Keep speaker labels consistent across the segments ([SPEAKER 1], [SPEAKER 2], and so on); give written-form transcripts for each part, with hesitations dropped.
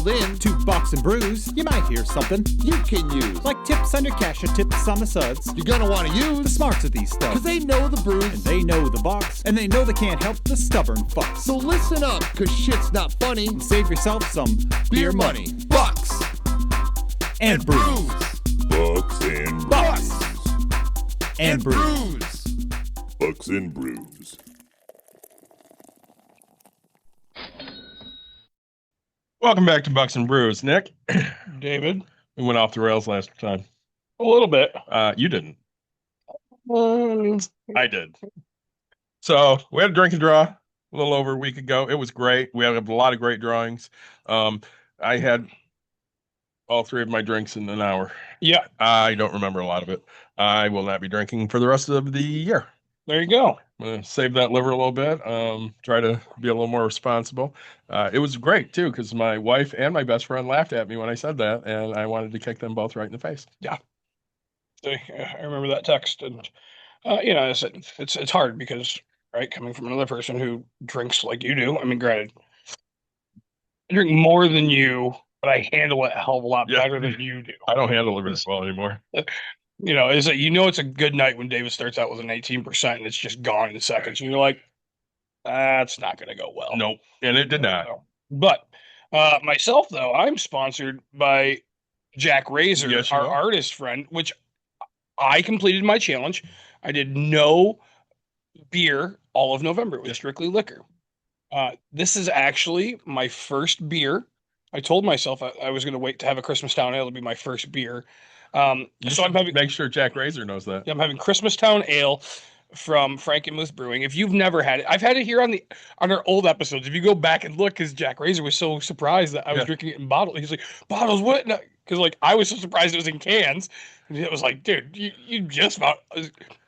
[SPEAKER 1] called in
[SPEAKER 2] to Box and Brews, you might hear something
[SPEAKER 1] you can use.
[SPEAKER 2] like tips on your cash and tips on the suds.
[SPEAKER 1] You're gonna want to
[SPEAKER 2] The
[SPEAKER 1] use
[SPEAKER 2] smarts of these stuff.
[SPEAKER 1] because they know the
[SPEAKER 2] And
[SPEAKER 1] brews.
[SPEAKER 2] they know the box, and they know they can't help the stubborn fucks.
[SPEAKER 1] So listen up, because shit's not funny.
[SPEAKER 2] Save yourself some
[SPEAKER 1] Beer money. Bucks
[SPEAKER 2] and brews.
[SPEAKER 3] Bucks and
[SPEAKER 2] Bucks
[SPEAKER 3] brews.
[SPEAKER 2] and brews.
[SPEAKER 3] Bucks and brews.
[SPEAKER 4] Welcome back to Bucks and Brews. Nick,
[SPEAKER 5] David,
[SPEAKER 4] we went off the rails last time.
[SPEAKER 5] a little bit.
[SPEAKER 4] You didn't. I did. So we had a drink and draw a little over a week ago. It was great. We had a lot of great drawings. I had all three of my drinks in an hour.
[SPEAKER 5] Yeah,
[SPEAKER 4] I don't remember a lot of it. I will not be drinking for the rest of the year.
[SPEAKER 5] there you go.
[SPEAKER 4] I'm going to save that liver a little bit, try to be a little more responsible. It was great, too, because my wife and my best friend laughed at me when I said that, and I wanted to kick them both right in the face.
[SPEAKER 5] I remember that text, and it's hard because coming from another person who drinks like you do. I mean, granted, I drink more than you, but I handle it a hell of a lot
[SPEAKER 4] Yeah.
[SPEAKER 5] better than you do.
[SPEAKER 4] I don't handle it as well anymore.
[SPEAKER 5] Is that it's a good night when David starts out with an 18% and it's just gone in seconds, and you're like, that's not going to go well.
[SPEAKER 4] Nope, and it did not.
[SPEAKER 5] But myself, though, I'm sponsored by Jack Razor,
[SPEAKER 4] Yes, you
[SPEAKER 5] our
[SPEAKER 4] are.
[SPEAKER 5] artist friend, which I completed my challenge. I did no beer all of November. It was strictly liquor. This is actually my first beer. I told myself I was going to wait to have a Christmas Town Ale to be my first beer.
[SPEAKER 4] You
[SPEAKER 5] So
[SPEAKER 4] should make sure Jack Razor knows that.
[SPEAKER 5] I'm having Christmas Town Ale from Frankenmuth Brewing. If you've never had it, I've had it here on our old episodes. If you go back and look, because Jack Razor was so surprised that I was
[SPEAKER 4] Yeah.
[SPEAKER 5] drinking it in bottles. He's like, bottles, what? Because I was so surprised it was in cans. And it was like, dude, you just found,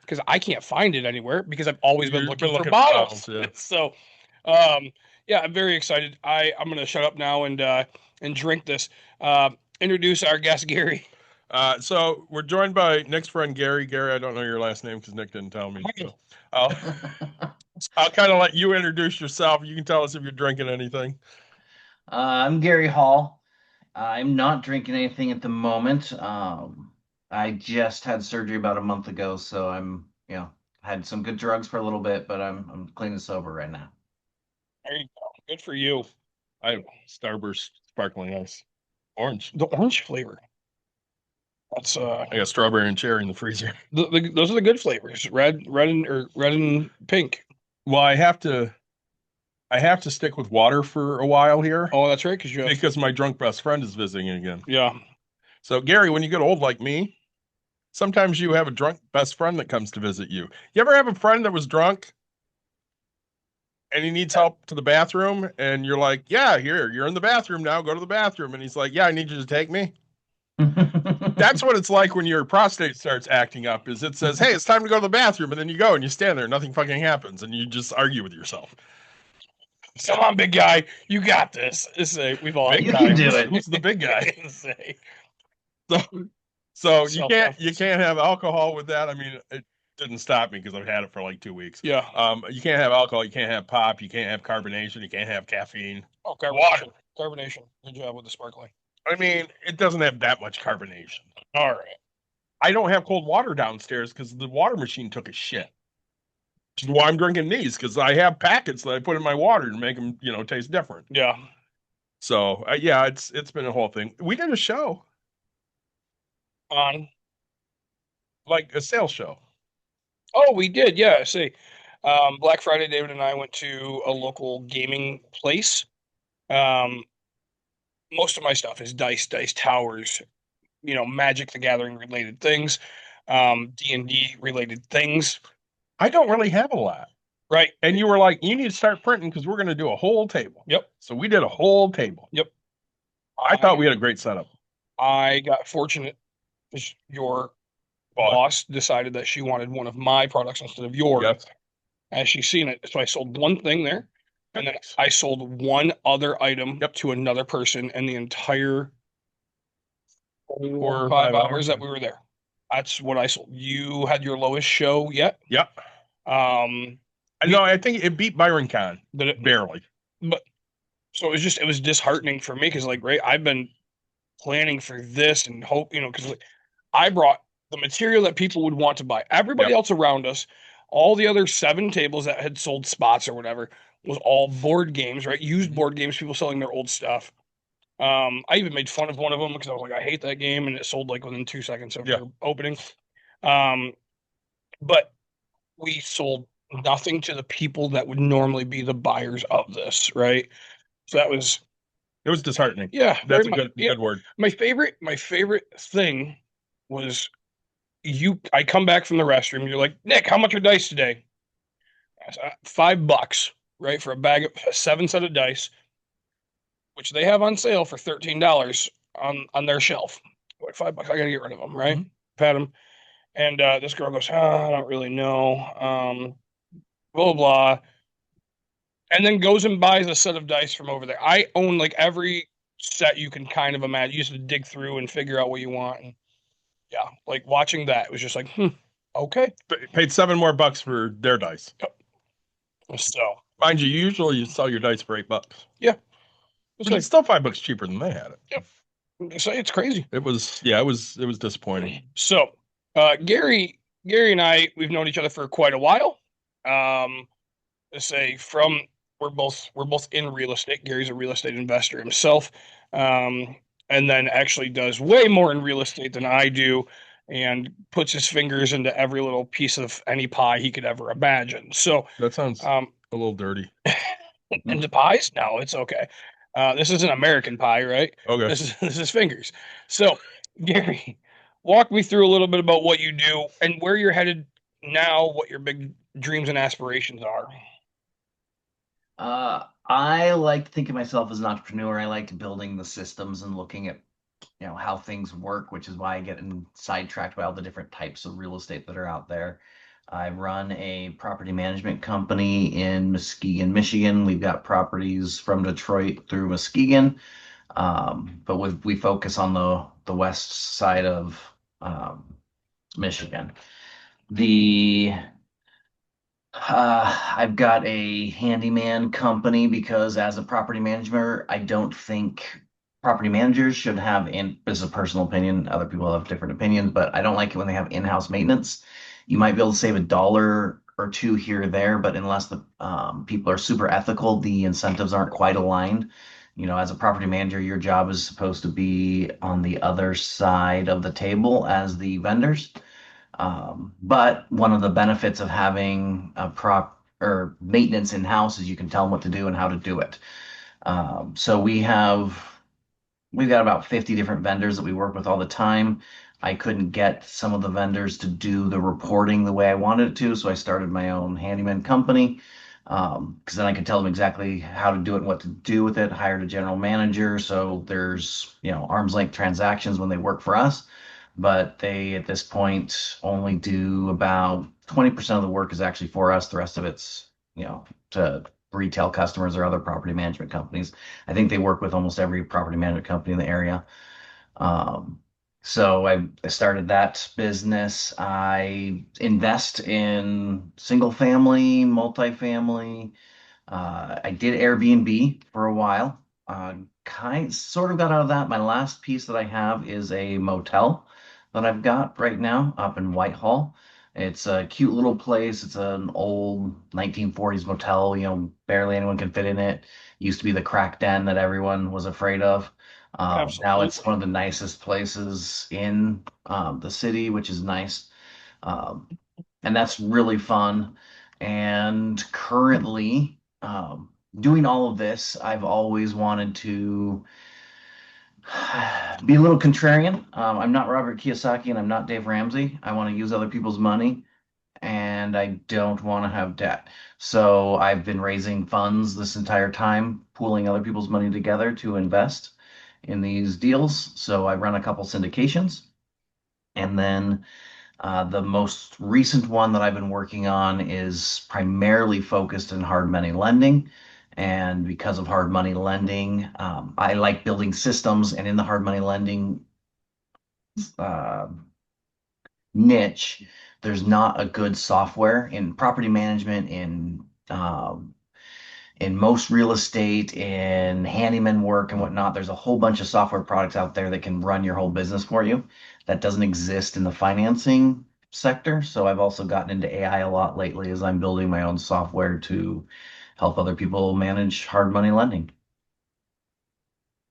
[SPEAKER 5] because I can't find it anywhere because I've always been
[SPEAKER 4] You've
[SPEAKER 5] looking
[SPEAKER 4] been
[SPEAKER 5] for
[SPEAKER 4] looking for
[SPEAKER 5] bottles.
[SPEAKER 4] bottles, yeah.
[SPEAKER 5] So, I'm very excited. I'm gonna shut up now and drink this. Introduce our guest Gary.
[SPEAKER 4] So we're joined by Nick's friend Gary. Gary, I don't know your last name because Nick didn't tell me. So I'll kind of let you introduce yourself. You can tell us if you're drinking anything.
[SPEAKER 6] I'm Gary Hall. I'm not drinking anything at the moment. I just had surgery about a month ago, so I'm, had some good drugs for a little bit, but I'm clean and sober right now.
[SPEAKER 5] There you go. Good for you.
[SPEAKER 4] I have Starburst sparkling ice, orange.
[SPEAKER 5] The orange flavor. That's
[SPEAKER 4] I got strawberry and cherry in the freezer.
[SPEAKER 5] those are the good flavors. Red and pink.
[SPEAKER 4] Well, I have to stick with water for a while here
[SPEAKER 5] Oh, that's right,
[SPEAKER 4] because my drunk best friend is visiting again.
[SPEAKER 5] yeah.
[SPEAKER 4] So, Gary, when you get old like me, sometimes you have a drunk best friend that comes to visit you. You ever have a friend that was drunk and he needs help to the bathroom and you're like, yeah, here, you're in the bathroom now, go to the bathroom. And he's like, yeah, I need you to take me. That's what it's like when your prostate starts acting up, is it says, hey, it's time to go to the bathroom. And then you go and you stand there, nothing fucking happens. And you just argue with yourself.
[SPEAKER 5] Come on, big guy, you got this. We've all
[SPEAKER 4] Big
[SPEAKER 6] You
[SPEAKER 4] guy.
[SPEAKER 6] can do it.
[SPEAKER 4] Who's the big guy?
[SPEAKER 5] Say.
[SPEAKER 4] So you
[SPEAKER 5] Self-reference.
[SPEAKER 4] can't have alcohol with that. I mean, it didn't stop me because I've had it for like 2 weeks.
[SPEAKER 5] Yeah.
[SPEAKER 4] You can't have alcohol. You can't have pop. You can't have carbonation. You can't have caffeine.
[SPEAKER 5] Oh, carbonation. Carbonation. Good job with the sparkling.
[SPEAKER 4] I mean, it doesn't have that much carbonation.
[SPEAKER 5] All right.
[SPEAKER 4] I don't have cold water downstairs because the water machine took a shit. Which is why I'm drinking these, because I have packets that I put in my water to make them, taste different.
[SPEAKER 5] Yeah.
[SPEAKER 4] So yeah, it's been a whole thing. We did a show,
[SPEAKER 5] On.
[SPEAKER 4] like a sales show.
[SPEAKER 5] Oh, we did. Yeah. See, Black Friday, David and I went to a local gaming place. Most of my stuff is dice towers, Magic the Gathering related things, D&D related things.
[SPEAKER 4] I don't really have a lot.
[SPEAKER 5] Right.
[SPEAKER 4] And you were like, you need to start printing because we're going to do a whole table.
[SPEAKER 5] Yep.
[SPEAKER 4] So we did a whole table.
[SPEAKER 5] Yep.
[SPEAKER 4] I thought we had a great setup.
[SPEAKER 5] I got fortunate because your boss decided that she wanted one of my products instead of yours.
[SPEAKER 4] Yep.
[SPEAKER 5] As she's seen it. So I sold one thing there. And then I sold one other item to another person in the entire 4 or 5 hours that we were there. That's what I sold. You had your lowest show yet?
[SPEAKER 4] Yep. No, I think it beat Byron Con.
[SPEAKER 5] Did it?
[SPEAKER 4] Barely.
[SPEAKER 5] But So it was disheartening for me because, like, right, I've been planning for this and hope, because like, I brought the material that people would want to buy. Everybody
[SPEAKER 4] Yep.
[SPEAKER 5] else around us, all the other 7 tables that had sold spots or whatever, was all board games, right? Used board games, people selling their old stuff. I even made fun of one of them because I was like, I hate that game, and it sold like within 2 seconds of
[SPEAKER 4] Yeah.
[SPEAKER 5] their opening. Um, but we sold nothing to the people that would normally be the buyers of this, right? So that was,
[SPEAKER 4] It was disheartening.
[SPEAKER 5] yeah, very
[SPEAKER 4] That's a
[SPEAKER 5] much.
[SPEAKER 4] good
[SPEAKER 5] Yeah.
[SPEAKER 4] good word.
[SPEAKER 5] My favorite thing was I come back from the restroom, you're like, Nick, how much are dice today? I said, $5, right? For a bag of 7 set of dice, which they have on sale for $13 on their shelf. Like $5, I gotta get rid of them, right? Pat them. And this girl goes, I don't really know. Blah, blah. And then goes and buys a set of dice from over there. I own like every set you can kind of imagine. You used to dig through and figure out what you want. And yeah, like watching that, it was just like, okay.
[SPEAKER 4] Paid $7 more for their dice.
[SPEAKER 5] So,
[SPEAKER 4] Mind you, usually you sell your dice for $8.
[SPEAKER 5] yeah, it's
[SPEAKER 4] But
[SPEAKER 5] like,
[SPEAKER 4] it's still $5 cheaper than they had it.
[SPEAKER 5] so it's crazy.
[SPEAKER 4] It was disappointing.
[SPEAKER 5] So, Gary and I, we've known each other for quite a while. Let's say we're both in real estate. Gary's a real estate investor himself, and then actually does way more in real estate than I do, and puts his fingers into every little piece of any pie he could ever imagine. So,
[SPEAKER 4] That sounds a
[SPEAKER 5] um,
[SPEAKER 4] little dirty.
[SPEAKER 5] into pies? No, it's okay. This is an American pie, right?
[SPEAKER 4] Okay.
[SPEAKER 5] This is fingers. So, Gary, walk me through a little bit about what you do and where you're headed now, what your big dreams and aspirations are.
[SPEAKER 6] I like to think of myself as an entrepreneur. I like building the systems and looking at, how things work, which is why I get sidetracked by all the different types of real estate that are out there. I run a property management company in Muskegon, Michigan. We've got properties from Detroit through Muskegon, but we focus on the west side of Michigan. The I've got a handyman company because as a property manager, I don't think property managers should have this is a personal opinion. Other people have different opinions, but I don't like it when they have in-house maintenance. You might be able to save $1 or $2 here or there, but unless the people are super ethical, the incentives aren't quite aligned. As a property manager, your job is supposed to be on the other side of the table as the vendors. But one of the benefits of having a prop or maintenance in house is you can tell them what to do and how to do it. So we've got about 50 different vendors that we work with all the time. I couldn't get some of the vendors to do the reporting the way I wanted it to, so I started my own handyman company. Because then I could tell them exactly how to do it and what to do with it. Hired a general manager, so there's arm's length transactions when they work for us, but they at this point only do about 20% of the work is actually for us. The rest of it's to retail customers or other property management companies. I think they work with almost every property management company in the area. Um, so I started that business. I invest in single family, multifamily. I did Airbnb for a while. Kind sort of got out of that. My last piece that I have is a motel that I've got right now up in Whitehall. It's a cute little place. It's an old 1940s motel. Barely anyone can fit in it. Used to be the crack den that everyone was afraid of. Now it's
[SPEAKER 5] Absolutely.
[SPEAKER 6] one of the nicest places in the city, which is nice. Um, and that's really fun. And currently, doing all of this, I've always wanted to be a little contrarian. I'm not Robert Kiyosaki and I'm not Dave Ramsey. I want to use other people's money and I don't want to have debt. So I've been raising funds this entire time, pooling other people's money together to invest in these deals. So I run a couple syndications. And then the most recent one that I've been working on is primarily focused in hard money lending. And because of hard money lending, I like building systems. And in the hard money lending uh, niche, there's not a good software in property management, in in most real estate, in handyman work and whatnot. There's a whole bunch of software products out there that can run your whole business for you. That doesn't exist in the financing sector. So I've also gotten into AI a lot lately as I'm building my own software to help other people manage hard money lending.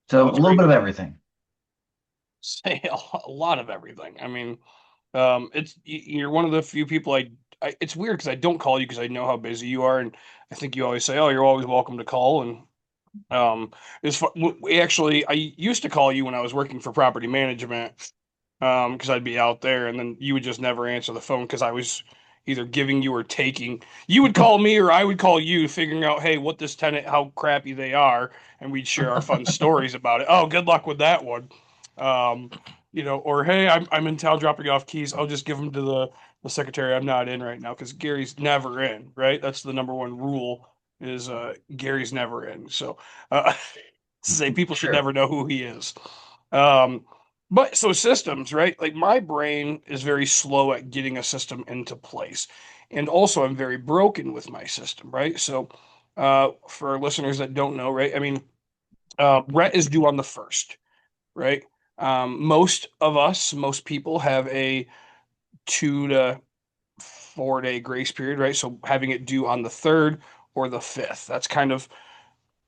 [SPEAKER 6] So
[SPEAKER 5] Oh,
[SPEAKER 6] a
[SPEAKER 5] that's
[SPEAKER 6] little
[SPEAKER 5] great.
[SPEAKER 6] bit of everything.
[SPEAKER 5] Say a lot of everything. I mean, you're one of the few people it's weird because I don't call you because I know how busy you are, and I think you always say, "Oh, you're always welcome to call." And we actually I used to call you when I was working for property management, because I'd be out there and then you would just never answer the phone because I was either giving you or taking. You would call me or I would call you, figuring out, hey, what this tenant, how crappy they are, and we'd share our fun stories about it. Oh, good luck with that one. Um, or hey, I'm in town dropping off keys. I'll just give them to the secretary. I'm not in right now because Gary's never in. Right? That's the number one rule is Gary's never in. So to say people should
[SPEAKER 6] Sure.
[SPEAKER 5] never know who he is. Um, but so systems, right? Like my brain is very slow at getting a system into place. And also I'm very broken with my system, right? So for listeners that don't know, right? I mean, rent is due on the first, right? Most of us, most people have a 2 to 4 day grace period, right? So having it due on the third or the fifth, that's kind of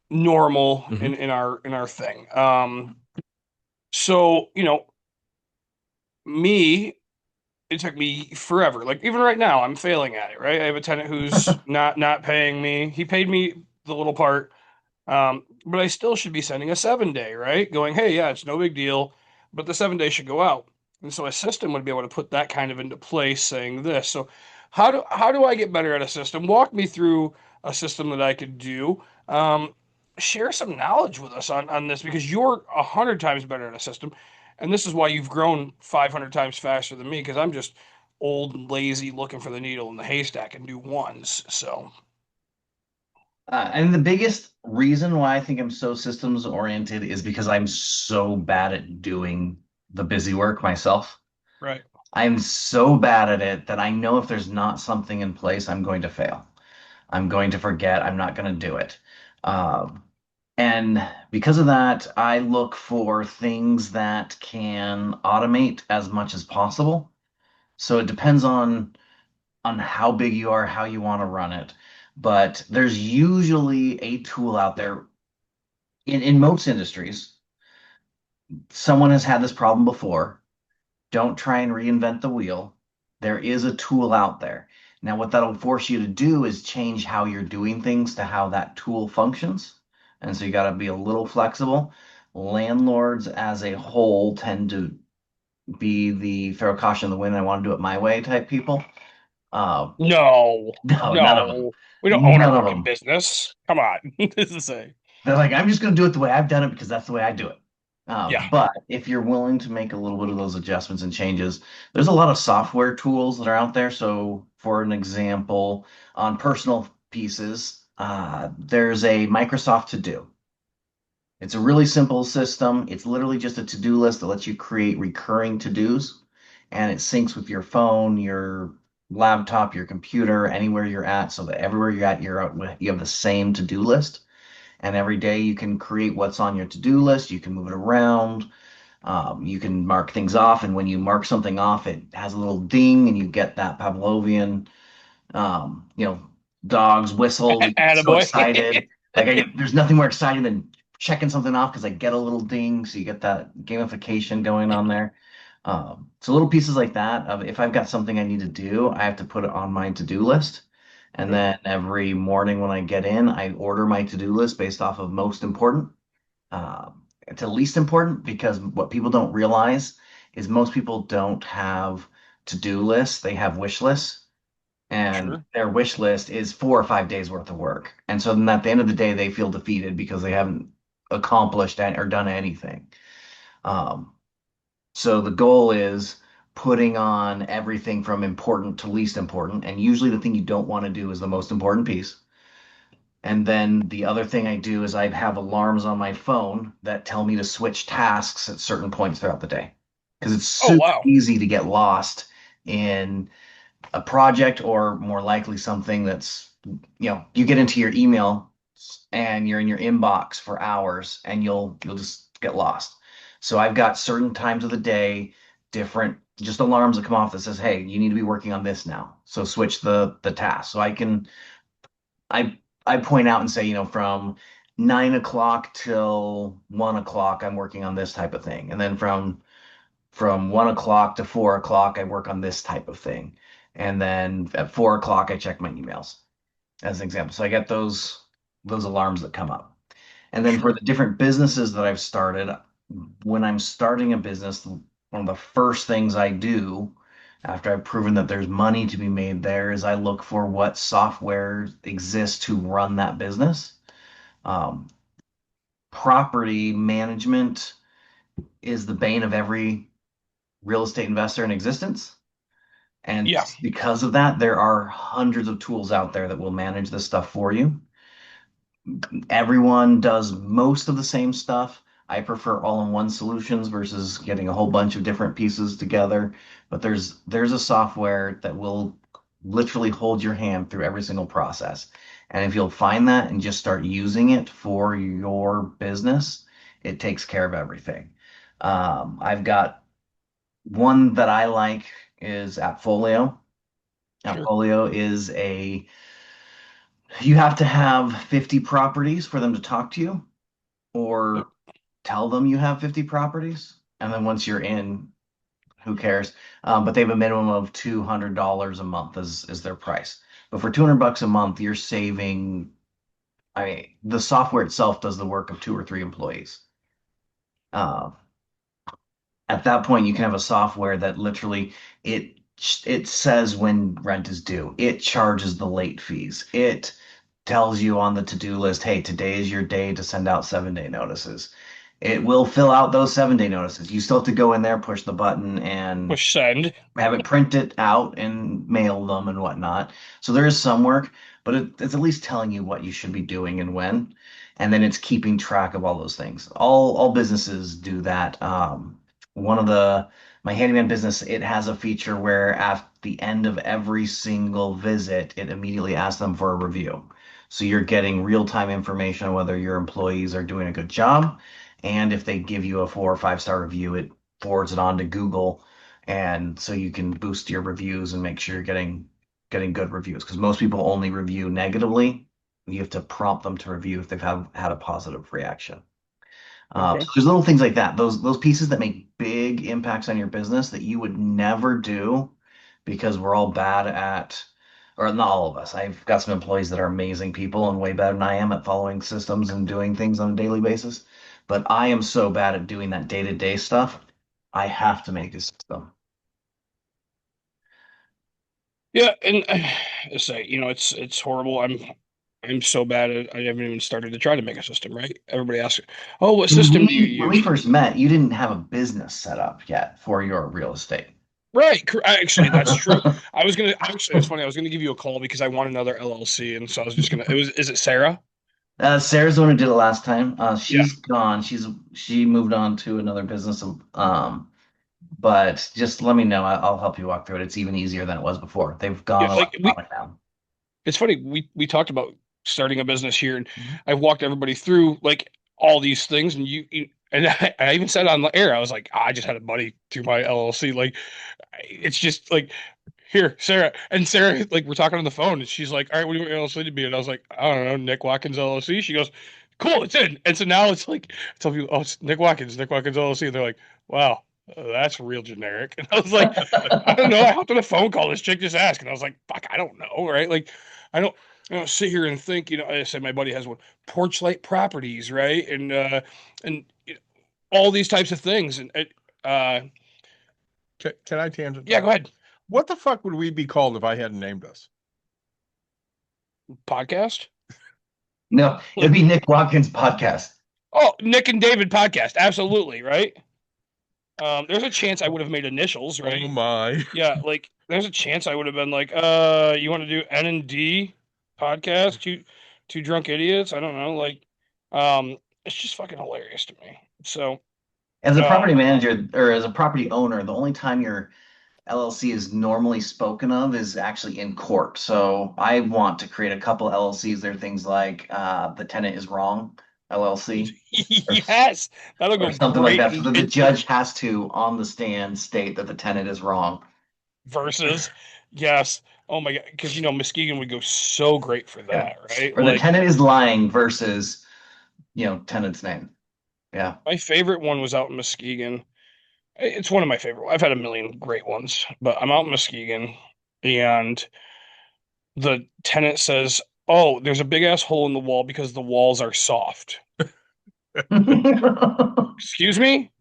[SPEAKER 5] normal
[SPEAKER 6] Mhm.
[SPEAKER 5] in our thing. So, me it took me forever. Like even right now, I'm failing at it, right? I have a tenant who's not paying me. He paid me the little part, but I still should be sending a 7 day, right? Going, hey, yeah, it's no big deal, but the 7 day should go out. And so a system would be able to put that kind of into place, saying this. So how do I get better at a system? Walk me through a system that I could do. Um, Share some knowledge with us on this because you're 100 times better at a system, and this is why you've grown 500 times faster than me because I'm just old and lazy looking for the needle in the haystack and do ones. So
[SPEAKER 6] And the biggest reason why I think I'm so systems oriented is because I'm so bad at doing the busy work myself.
[SPEAKER 5] right.
[SPEAKER 6] I'm so bad at it that I know if there's not something in place, I'm going to fail. I'm going to forget. I'm not going to do it. Um, and because of that, I look for things that can automate as much as possible. So it depends on how big you are, how you want to run it. But there's usually a tool out there in most industries. Someone has had this problem before. Don't try and reinvent the wheel. There is a tool out there. Now, what that'll force you to do is change how you're doing things to how that tool functions. And so you got to be a little flexible. Landlords as a whole tend to be the throw caution in the wind, I want to do it my way type people. Uh,
[SPEAKER 5] No,
[SPEAKER 6] no, none of them.
[SPEAKER 5] no, we don't own our
[SPEAKER 6] None of
[SPEAKER 5] fucking
[SPEAKER 6] them.
[SPEAKER 5] business. Come on, this is a
[SPEAKER 6] They're like, I'm just going to do it the way I've done it because that's the way I do it.
[SPEAKER 5] yeah,
[SPEAKER 6] But if you're willing to make a little bit of those adjustments and changes, there's a lot of software tools that are out there. So, for an example, on personal pieces, there's a Microsoft To Do. It's a really simple system. It's literally just a to-do list that lets you create recurring to-dos, and it syncs with your phone, your laptop, your computer, anywhere you're at, so that everywhere you're at, you have the same to-do list. And every day you can create what's on your to-do list. You can move it around. You can mark things off, and when you mark something off, it has a little ding, and you get that Pavlovian, um, you know, dogs whistle. You get so
[SPEAKER 5] attaboy.
[SPEAKER 6] excited. Like there's nothing more exciting than checking something off because I get a little ding, so you get that gamification going on there. So little pieces like that of if I've got something I need to do, I have to put it on my to-do list. And
[SPEAKER 5] Yep,
[SPEAKER 6] then every morning when I get in, I order my to-do list based off of most important to least important because what people don't realize is most people don't have to-do lists, they have wish lists, and
[SPEAKER 5] sure.
[SPEAKER 6] their wish list is 4 or 5 days worth of work. And so then at the end of the day, they feel defeated because they haven't accomplished or done anything. Um, so the goal is putting on everything from important to least important. And usually the thing you don't want to do is the most important piece. And then the other thing I do is I have alarms on my phone that tell me to switch tasks at certain points throughout the day. Because it's
[SPEAKER 5] Oh
[SPEAKER 6] super
[SPEAKER 5] wow.
[SPEAKER 6] easy to get lost in a project or more likely something that's, you get into your email and you're in your inbox for hours, and you'll just get lost. So I've got certain times of the day, different just alarms that come off that says, "Hey, you need to be working on this now." So switch the task. So I point out and say, from 9 o'clock till 1 o'clock, I'm working on this type of thing, and then from 1 o'clock to 4 o'clock, I work on this type of thing, and then at 4 o'clock, I check my emails as an example. So I get those alarms that come up. And then for
[SPEAKER 5] Sure.
[SPEAKER 6] the different businesses that I've started, when I'm starting a business, one of the first things I do after I've proven that there's money to be made there is I look for what software exists to run that business. Um, Property management is the bane of every real estate investor in existence. And
[SPEAKER 5] Yeah.
[SPEAKER 6] because of that, there are hundreds of tools out there that will manage this stuff for you. Everyone does most of the same stuff. I prefer all-in-one solutions versus getting a whole bunch of different pieces together. But there's a software that will literally hold your hand through every single process. And if you'll find that and just start using it for your business, it takes care of everything. I've got one that I like is Appfolio.
[SPEAKER 5] Sure.
[SPEAKER 6] Appfolio is you have to have 50 properties for them to talk to you,
[SPEAKER 5] Yep.
[SPEAKER 6] or tell them you have 50 properties. And then once you're in, who cares? But they have a minimum of $200 a month is their price. But for $200 a month, you're saving. I mean, the software itself does the work of 2 or 3 employees. Uh, at that point, you can have a software that literally it it says when rent is due. It charges the late fees. It tells you on the to-do list, hey, today is your day to send out 7-day notices. It will fill out those 7-day notices. You still have to go in there, push the button, and
[SPEAKER 5] Push send.
[SPEAKER 6] have it printed out and mail them and whatnot. So there is some work, but it's at least telling you what you should be doing and when, and then it's keeping track of all those things. All businesses do that. One of the My handyman business, it has a feature where at the end of every single visit, it immediately asks them for a review. So you're getting real-time information on whether your employees are doing a good job, and if they give you a 4 or 5 star review, it forwards it on to Google, and so you can boost your reviews and make sure you're getting good reviews, because most people only review negatively. You have to prompt them to review if they've had a positive reaction.
[SPEAKER 5] Okay.
[SPEAKER 6] So there's little things like that, those pieces that make big impacts on your business that you would never do because we're all bad at, or not all of us. I've got some employees that are amazing people and way better than I am at following systems and doing things on a daily basis. But I am so bad at doing that day-to-day stuff. I have to make a system.
[SPEAKER 5] Yeah, and I say, it's horrible. I'm so bad at I haven't even started to try to make a system, right? Everybody asks, "Oh, what
[SPEAKER 6] When
[SPEAKER 5] system do you
[SPEAKER 6] we
[SPEAKER 5] use?"
[SPEAKER 6] first met, you didn't have a business set up yet for your real estate.
[SPEAKER 5] Right. Actually, that's true. I was gonna actually, it's funny. I was gonna give you a call because I want another LLC, and so I was just gonna. Is it Sarah?
[SPEAKER 6] Sarah's the one who did it last time.
[SPEAKER 5] Yeah.
[SPEAKER 6] She's gone. She moved on to another business. But just let me know. I'll help you walk through it. It's even easier than it was before. They've
[SPEAKER 5] Yeah.
[SPEAKER 6] gone
[SPEAKER 5] Like
[SPEAKER 6] electronic now.
[SPEAKER 5] it's funny. We talked about starting a business here, and
[SPEAKER 6] Mhm.
[SPEAKER 5] I've walked everybody through like all these things, and and I even said on the air, I was like, I just had a buddy through my LLC. Like, it's just like, here, Sarah. And Sarah, like, we're talking on the phone, and she's like, all right, what do you want your LLC to be? And I was like, I don't know, Nick Watkins LLC. She goes, cool, it's in. And so now it's like, I tell people, oh, it's Nick Watkins LLC. And they're like, wow, that's real generic. And I was like, I don't know. I hopped on a phone call. This chick just asked. And I was like, fuck, I don't know, right? Like, I don't, I don't sit here and think, I said my buddy has one, Porchlight Properties, right? And all these types of things. And uh,
[SPEAKER 4] Can I tangent
[SPEAKER 5] yeah, go
[SPEAKER 4] that?
[SPEAKER 5] ahead.
[SPEAKER 4] What the fuck would we be called if I hadn't named us?
[SPEAKER 5] Podcast.
[SPEAKER 6] No, it'd be Nick Watkins' podcast.
[SPEAKER 5] Oh, Nick and David podcast. Absolutely, right? There's a chance I would have made initials, right?
[SPEAKER 4] Oh my.
[SPEAKER 5] Yeah, like there's a chance I would have been like, you want to do N&D podcast? Two drunk idiots? I don't know. Like, it's just fucking hilarious to me. So,
[SPEAKER 6] As a
[SPEAKER 5] uh,
[SPEAKER 6] property manager or as a property owner, the only time you're LLC is normally spoken of is actually in court. So I want to create a couple LLCs. There are things like the tenant is wrong LLC
[SPEAKER 5] Yes, that'll
[SPEAKER 6] or
[SPEAKER 5] go
[SPEAKER 6] something like
[SPEAKER 5] great
[SPEAKER 6] that. So that the
[SPEAKER 5] in
[SPEAKER 6] judge has to, on the stand, state that the tenant is wrong.
[SPEAKER 5] versus. Yes. Oh my God, because Muskegon would go so great for
[SPEAKER 6] Yeah.
[SPEAKER 5] that, right?
[SPEAKER 6] Or the
[SPEAKER 5] Like
[SPEAKER 6] tenant is lying versus, tenant's name. Yeah.
[SPEAKER 5] my favorite one was out in Muskegon. It's one of my favorite. I've had a million great ones, but I'm out in Muskegon, and the tenant says, "Oh, there's a big ass hole in the wall because the walls are soft." Excuse me?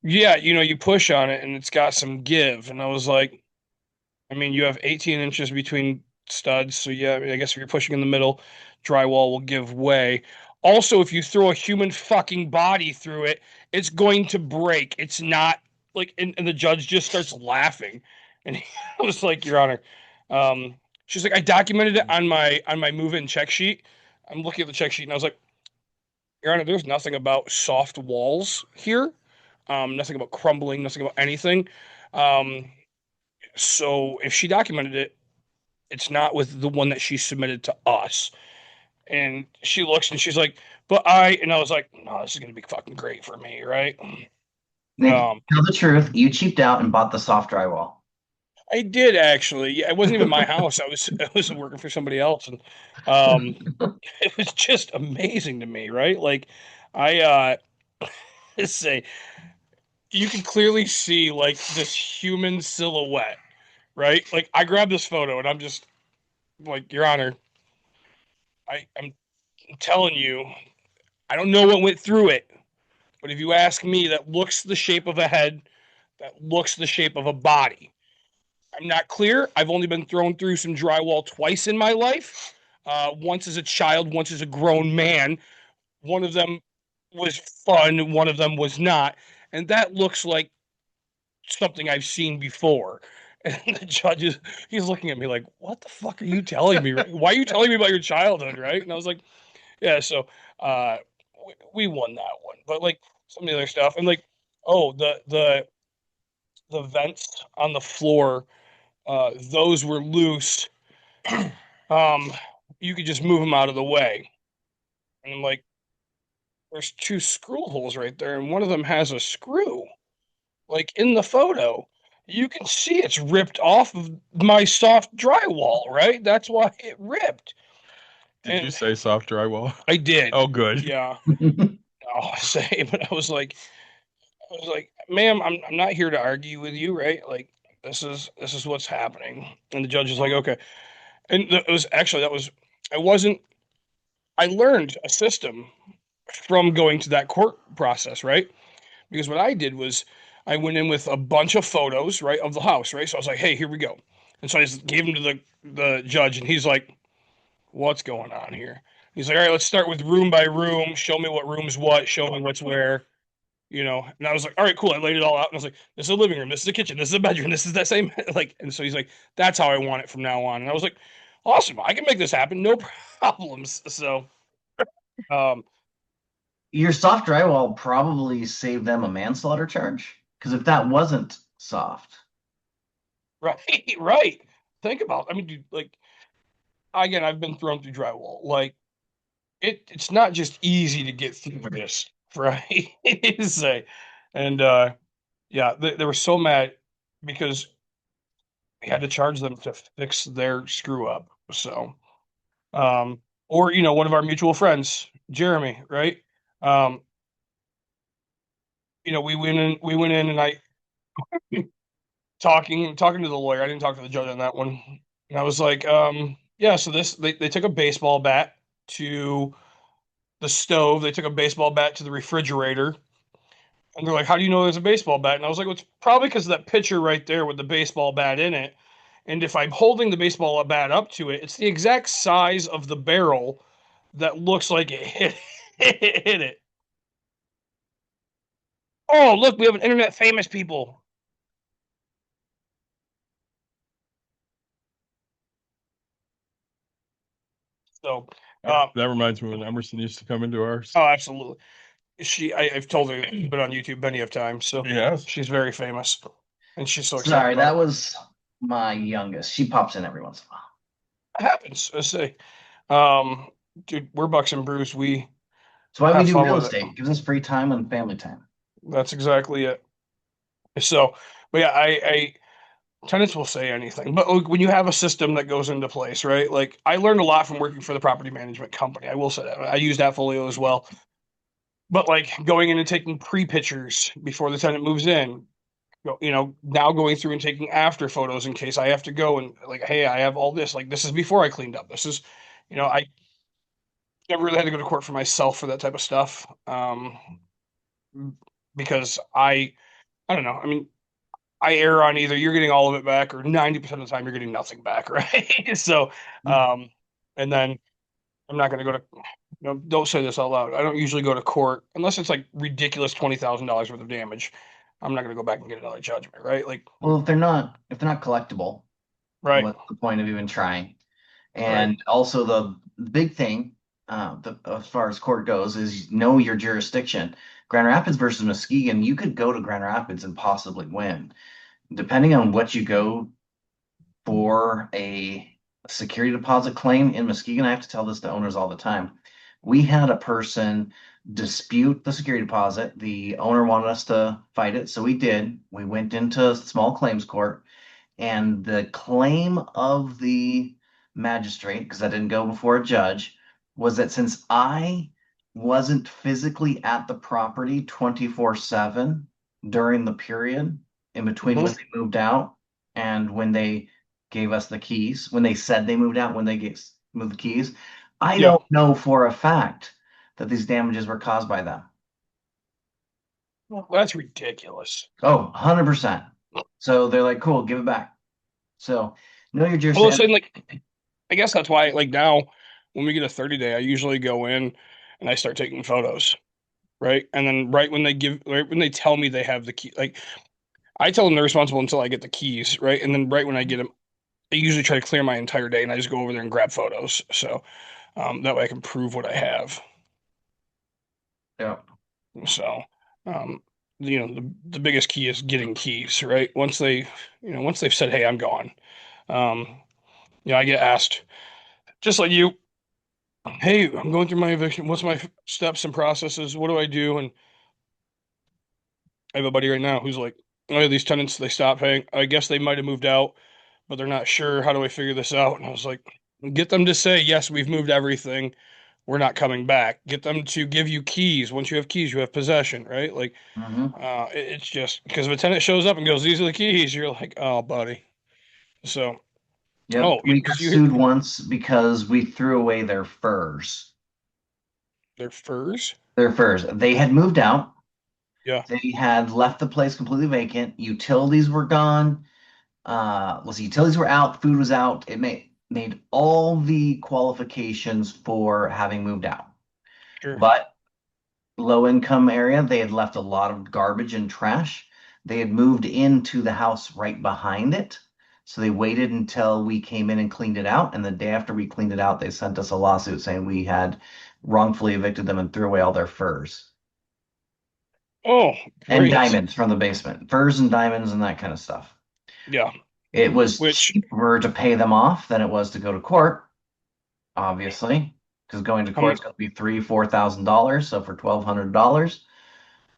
[SPEAKER 5] Yeah, you push on it and it's got some give. And I was like, I mean, you have 18 inches between studs, so yeah, I guess if you're pushing in the middle, drywall will give way. Also, if you throw a human fucking body through it, it's going to break. It's not like, and the judge just starts laughing, and I was like, Your Honor, she's like, I documented it on my move-in check sheet. I'm looking at the check sheet, and I was like, Your Honor, there's nothing about soft walls here, nothing about crumbling, nothing about anything. Um, so if she documented it, it's not with the one that she submitted to us. And she looks and she's like, and I was like, no, this is gonna be fucking great for me, right?
[SPEAKER 6] Nick,
[SPEAKER 5] Um,
[SPEAKER 6] tell the truth. You cheaped out and bought the soft drywall.
[SPEAKER 5] I did actually. Yeah, it wasn't even my house. I was working for somebody else, and um, it was just amazing to me, right? Like, I let's say you can clearly see like this human silhouette, right? Like, I grabbed this photo and I'm just like, Your Honor, I'm telling you, I don't know what went through it, but if you ask me, that looks the shape of a head, that looks the shape of a body. I'm not clear. I've only been thrown through some drywall twice in my life. Once as a child, once as a grown man. One of them was fun, one of them was not. And that looks like something I've seen before. And the judge he's looking at me like, what the fuck are you telling me? Why are you telling me about your childhood, right? And I was like, yeah, so uh, we won that one. But like some of the other stuff, and like, oh, the vents on the floor, those were loose. Um, you could just move them out of the way. And I'm like, there's two screw holes right there, and one of them has a screw. Like in the photo, you can see it's ripped off of my soft drywall, right? That's why it ripped.
[SPEAKER 4] Did you
[SPEAKER 5] And
[SPEAKER 4] say soft drywall?
[SPEAKER 5] I did.
[SPEAKER 4] Oh, good.
[SPEAKER 5] Yeah. I'll say, but I was like, ma'am, I'm not here to argue with you, right? Like this is what's happening. And the judge is like, okay. And it was actually that was I wasn't I learned a system from going to that court process, right? Because what I did was I went in with a bunch of photos, right, of the house, right? So I was like, hey, here we go. And so I just gave them to the judge, and he's like, what's going on here? He's like, all right, let's start with room by room. Show me what room's what. Show me what's where. And I was like, all right, cool. I laid it all out, and I was like, this is a living room, this is a kitchen, this is a bedroom, this is that same like. And so he's like, that's how I want it from now on. And I was like, awesome, I can make this happen, no problems. So, um,
[SPEAKER 6] Your soft drywall probably saved them a manslaughter charge. Because if that wasn't soft,
[SPEAKER 5] right, right. Think about, I mean, dude, like again, I've been thrown through drywall. Like it's not just easy to get through this, right? Say, and yeah, they were so mad because we had to charge them to fix their screw up. So, or one of our mutual friends, Jeremy, right? Um, we went in, and I talking to the lawyer. I didn't talk to the judge on that one. And I was like, yeah. So they took a baseball bat to the stove. They took a baseball bat to the refrigerator. And they're like, how do you know there's a baseball bat? And I was like, well, it's probably because of that picture right there with the baseball bat in it. And if I'm holding the baseball bat up to it, it's the exact size of the barrel that looks like it hit it. Oh, look, we have an internet famous people. So,
[SPEAKER 4] That reminds me when Emerson used to come into ours.
[SPEAKER 5] oh, absolutely. I've told her, been on YouTube many of times, so
[SPEAKER 4] Yes.
[SPEAKER 5] she's very famous. and she's so excited
[SPEAKER 6] Sorry,
[SPEAKER 5] about
[SPEAKER 6] that
[SPEAKER 5] it.
[SPEAKER 6] was my youngest. She pops in every once in a while.
[SPEAKER 5] It happens. I say, um, dude, we're Bucks and Brews. We
[SPEAKER 6] That's why we
[SPEAKER 5] have
[SPEAKER 6] do
[SPEAKER 5] fun
[SPEAKER 6] real
[SPEAKER 5] with it.
[SPEAKER 6] estate. It gives us free time and family time.
[SPEAKER 5] That's exactly it. So, but yeah, I tenants will say anything, but like, when you have a system that goes into place, right? Like I learned a lot from working for the property management company. I will say that I use that folio as well. But like going in and taking pre-pictures before the tenant moves in, now going through and taking after photos in case I have to go and like, hey, I have all this. Like this is before I cleaned up. This is, I never really had to go to court for myself for that type of stuff. Because I don't know. I mean, I err on either you're getting all of it back or 90% of the time you're getting nothing back, right? So, um, and then I'm not going to go to, don't say this out loud. I don't usually go to court unless it's like ridiculous $20,000 worth of damage. I'm not going to go back and get another judgment, right? Like,
[SPEAKER 6] Well, if they're not collectible,
[SPEAKER 5] right,
[SPEAKER 6] what's the point of even trying?
[SPEAKER 5] right.
[SPEAKER 6] And also the big thing, as far as court goes, is know your jurisdiction. Grand Rapids versus Muskegon, you could go to Grand Rapids and possibly win, depending on what you go for a security deposit claim in Muskegon. I have to tell this to owners all the time. We had a person dispute the security deposit. The owner wanted us to fight it, so we did. We went into small claims court, and the claim of the magistrate, because I didn't go before a judge, was that since I wasn't physically at the property 24/7 during the period in between when
[SPEAKER 5] Mhm.
[SPEAKER 6] they moved out and when they gave us the keys, when they said they moved out, when they moved the keys, I
[SPEAKER 5] Yeah.
[SPEAKER 6] don't know for a fact that these damages were caused by them.
[SPEAKER 5] Well, that's ridiculous.
[SPEAKER 6] Oh, 100%. So they're like, cool, give it back. So know your
[SPEAKER 5] Well,
[SPEAKER 6] jurisdiction.
[SPEAKER 5] listen, like, I guess that's why, like, now when we get a 30-day, I usually go in and I start taking photos, right? And then right when they tell me they have the key, like, I tell them they're responsible until I get the keys, right? And then right when I get them, I usually try to clear my entire day and I just go over there and grab photos. So that way I can prove what I have.
[SPEAKER 6] Yeah.
[SPEAKER 5] So, um, the biggest key is getting keys, right? Once they've said, "Hey, I'm gone," um, I get asked just like you, "Hey, I'm going through my eviction. What's my steps and processes? What do I do?" And I have a buddy right now who's like, "Oh, yeah, these tenants they stopped paying. I guess they might have moved out, but they're not sure. How do I figure this out?" And I was like, "Get them to say yes, we've moved everything. We're not coming back. Get them to give you keys. Once you have keys, you have possession, right? Like."
[SPEAKER 6] Hmm.
[SPEAKER 5] It's just because if a tenant shows up and goes, "These are the keys," you're like, "Oh, buddy." So,
[SPEAKER 6] Yep.
[SPEAKER 5] oh,
[SPEAKER 6] We got
[SPEAKER 5] because
[SPEAKER 6] sued once because we threw away their furs.
[SPEAKER 5] they're furs.
[SPEAKER 6] Their furs. They had moved out.
[SPEAKER 5] Yeah,
[SPEAKER 6] They had left the place completely vacant. Utilities were gone. Let's see, utilities were out, food was out. It made all the qualifications for having moved out.
[SPEAKER 5] sure.
[SPEAKER 6] But low income area, they had left a lot of garbage and trash. They had moved into the house right behind it. So they waited until we came in and cleaned it out. And the day after we cleaned it out, they sent us a lawsuit saying we had wrongfully evicted them and threw away all their furs
[SPEAKER 5] Oh,
[SPEAKER 6] and
[SPEAKER 5] great.
[SPEAKER 6] diamonds from the basement, furs and diamonds and that kind of stuff.
[SPEAKER 5] Yeah,
[SPEAKER 6] It was
[SPEAKER 5] which
[SPEAKER 6] cheaper to pay them off than it was to go to court, obviously, because going to court
[SPEAKER 5] um,
[SPEAKER 6] is going to be $3,000, $4,000. So for $1,200,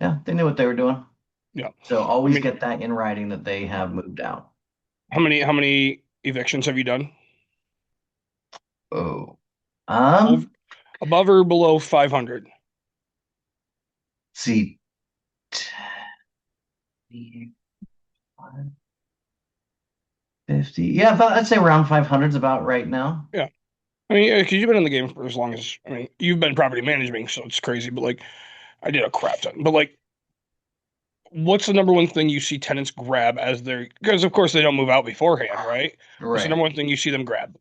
[SPEAKER 6] yeah, they knew what they were doing.
[SPEAKER 5] yeah.
[SPEAKER 6] So
[SPEAKER 5] I
[SPEAKER 6] always
[SPEAKER 5] mean,
[SPEAKER 6] get that in writing that they have moved out.
[SPEAKER 5] how many evictions have you done?
[SPEAKER 6] Oh,
[SPEAKER 5] Over, above or below 500?
[SPEAKER 6] see, 50. Yeah, about, I'd say around 500 is about right now.
[SPEAKER 5] Yeah. I mean, because you've been in the game for as long as I mean, you've been property managing, so it's crazy. But like, I did a crap ton. But like, what's the number one thing you see tenants grab as they're because of course they don't move out beforehand, right? What's the
[SPEAKER 6] Right.
[SPEAKER 5] number one thing you see them grab?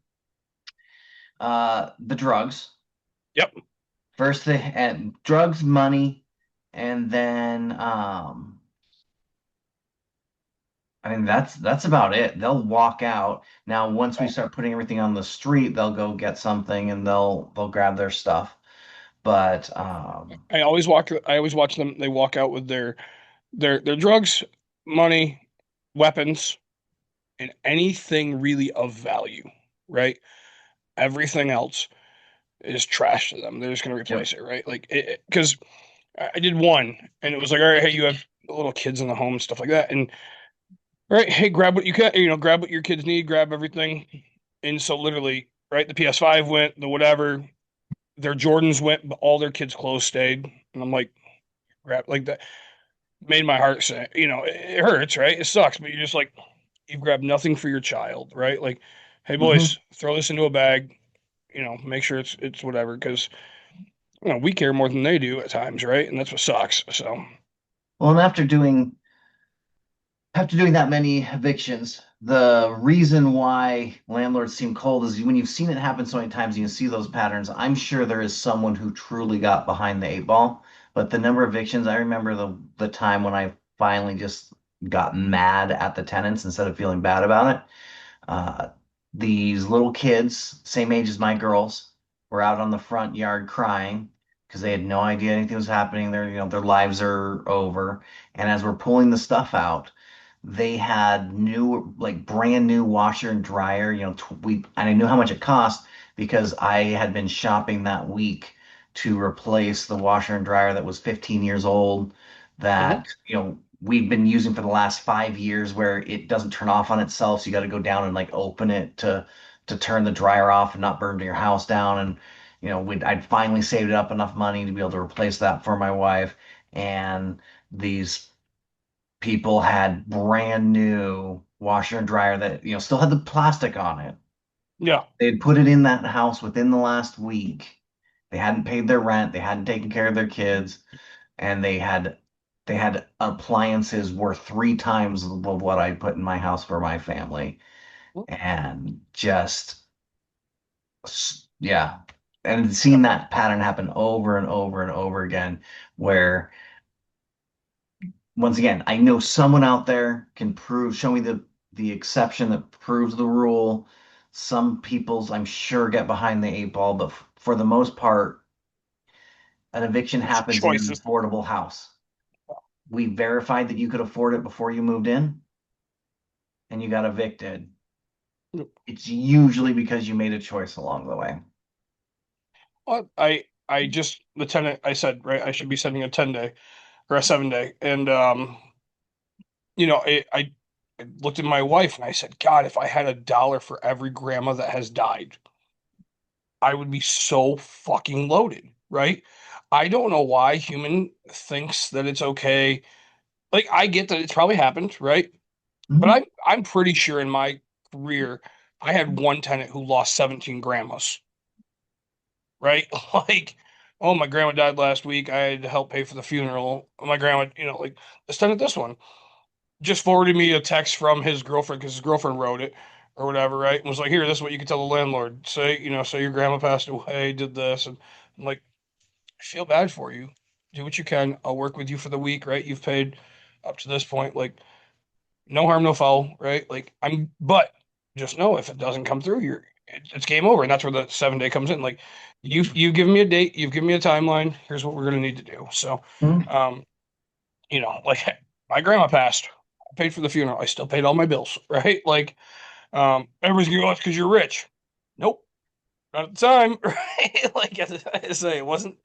[SPEAKER 6] The drugs.
[SPEAKER 5] Yep.
[SPEAKER 6] First, they drugs, money, and then I mean that's about it. They'll walk out. Now, once we
[SPEAKER 5] Oh,
[SPEAKER 6] start putting everything on the street, they'll go get something and they'll grab their stuff. But
[SPEAKER 5] I always watch them. They walk out with their drugs, money. weapons, and anything really of value, right? Everything else is trash to them. They're just going to
[SPEAKER 6] Yep.
[SPEAKER 5] replace it, right? Like, because I did one, and it was like, all right, hey, you have little kids in the home, stuff like that, and all right, hey, grab what you can, grab what your kids need, grab everything. And so literally, right, the PS5 went, the whatever, their Jordans went, but all their kids' clothes stayed. And I'm like, grab like that made my heart say, it hurts, right? It sucks, but you're just like, you've grabbed nothing for your child, right? Like, hey
[SPEAKER 6] Mhm.
[SPEAKER 5] boys, throw this into a bag, make sure it's whatever, because we care more than they do at times, right? And that's what sucks. So
[SPEAKER 6] Well, and after doing that many evictions, the reason why landlords seem cold is when you've seen it happen so many times and you see those patterns, I'm sure there is someone who truly got behind the eight ball. But the number of evictions, I remember the time when I finally just got mad at the tenants instead of feeling bad about it. Uh, these little kids, same age as my girls, were out on the front yard crying because they had no idea anything was happening. Their lives are over. And as we're pulling the stuff out, they had new, like brand new washer and dryer. And I knew how much it cost because I had been shopping that week to replace the washer and dryer that was 15 years old
[SPEAKER 5] mhm.
[SPEAKER 6] that, we've been using for the last 5 years where it doesn't turn off on itself. So you got to go down and like open it to turn the dryer off and not burn your house down. And, I'd finally saved up enough money to be able to replace that for my wife. And these people had brand new washer and dryer that still had the plastic on it.
[SPEAKER 5] Yeah.
[SPEAKER 6] They'd put it in that house within the last week. They hadn't paid their rent, they hadn't taken care of their kids, and they had appliances worth 3 times of what I put in my house for my family. And just yeah. And
[SPEAKER 5] Yeah.
[SPEAKER 6] seeing that pattern happen over and over and over again, where once again, I know someone out there can show me the exception that proves the rule. Some people's, I'm sure, get behind the eight ball, but for the most part, an eviction
[SPEAKER 5] It's
[SPEAKER 6] happens in an
[SPEAKER 5] choices.
[SPEAKER 6] affordable house. We verified that you could afford it before you moved in, and you got evicted. It's usually because you made a choice along the way.
[SPEAKER 5] Well, I just the tenant I said, right, I should be sending a 10-day or a 7-day. And I looked at my wife and I said, God, if I had $1 for every grandma that has died, I would be so fucking loaded, right? I don't know why human thinks that it's okay. Like I get that it's probably happened, right? But
[SPEAKER 6] Mhm.
[SPEAKER 5] I'm pretty sure in my career I had one tenant who lost 17 grandmas, right? Like, oh, my grandma died last week. I had to help pay for the funeral. My grandma, like let's tenant this one. Just forwarded me a text from his girlfriend because his girlfriend wrote it or whatever, right? And was like, here, this is what you can tell the landlord. Say your grandma passed away, did this. And I'm like, I feel bad for you. Do what you can. I'll work with you for the week, right? You've paid up to this point. Like, no harm, no foul, right? But just know if it doesn't come through, it's game over. And that's where the 7-day comes in. Like, you've given me a date, you've given me a timeline. Here's what we're going to need to do. So,
[SPEAKER 6] Mhm.
[SPEAKER 5] um, like my grandma passed. I paid for the funeral. I still paid all my bills, right? Like, everybody's gonna go, it's because you're rich. Nope, not at the time, right? Like as I say, it wasn't.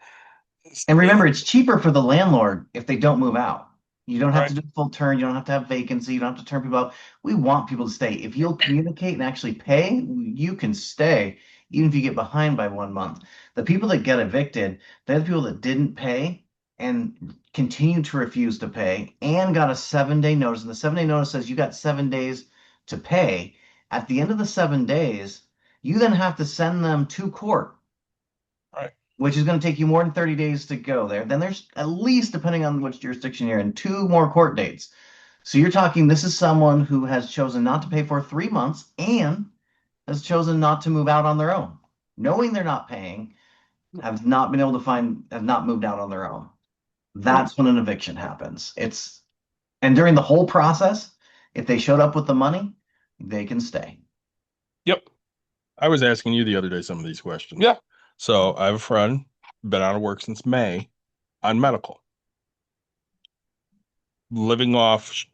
[SPEAKER 6] And remember, it's cheaper for the landlord if they don't move out. You don't have to
[SPEAKER 5] Right.
[SPEAKER 6] do full turn. You don't have to have vacancy. You don't have to turn people out. We want people to stay. If you'll communicate and actually pay, you can stay, even if you get behind by 1 month. The people that get evicted, they're the people that didn't pay and continue to refuse to pay and got a 7-day notice. And the 7-day notice says you got 7 days to pay. At the end of the 7 days, you then have to send them to court,
[SPEAKER 5] Right.
[SPEAKER 6] which is going to take you more than 30 days to go there. Then there's at least, depending on which jurisdiction you're in, 2 more court dates. So you're talking this is someone who has chosen not to pay for 3 months and has chosen not to move out on their own, knowing they're not paying, have not been able to have not moved out on their own.
[SPEAKER 5] Yep.
[SPEAKER 6] That's when an eviction happens. And during the whole process, if they showed up with the money, they can stay.
[SPEAKER 5] Yep.
[SPEAKER 4] I was asking you the other day some of these questions.
[SPEAKER 5] Yeah.
[SPEAKER 4] So I have a friend, been out of work since May on medical, living off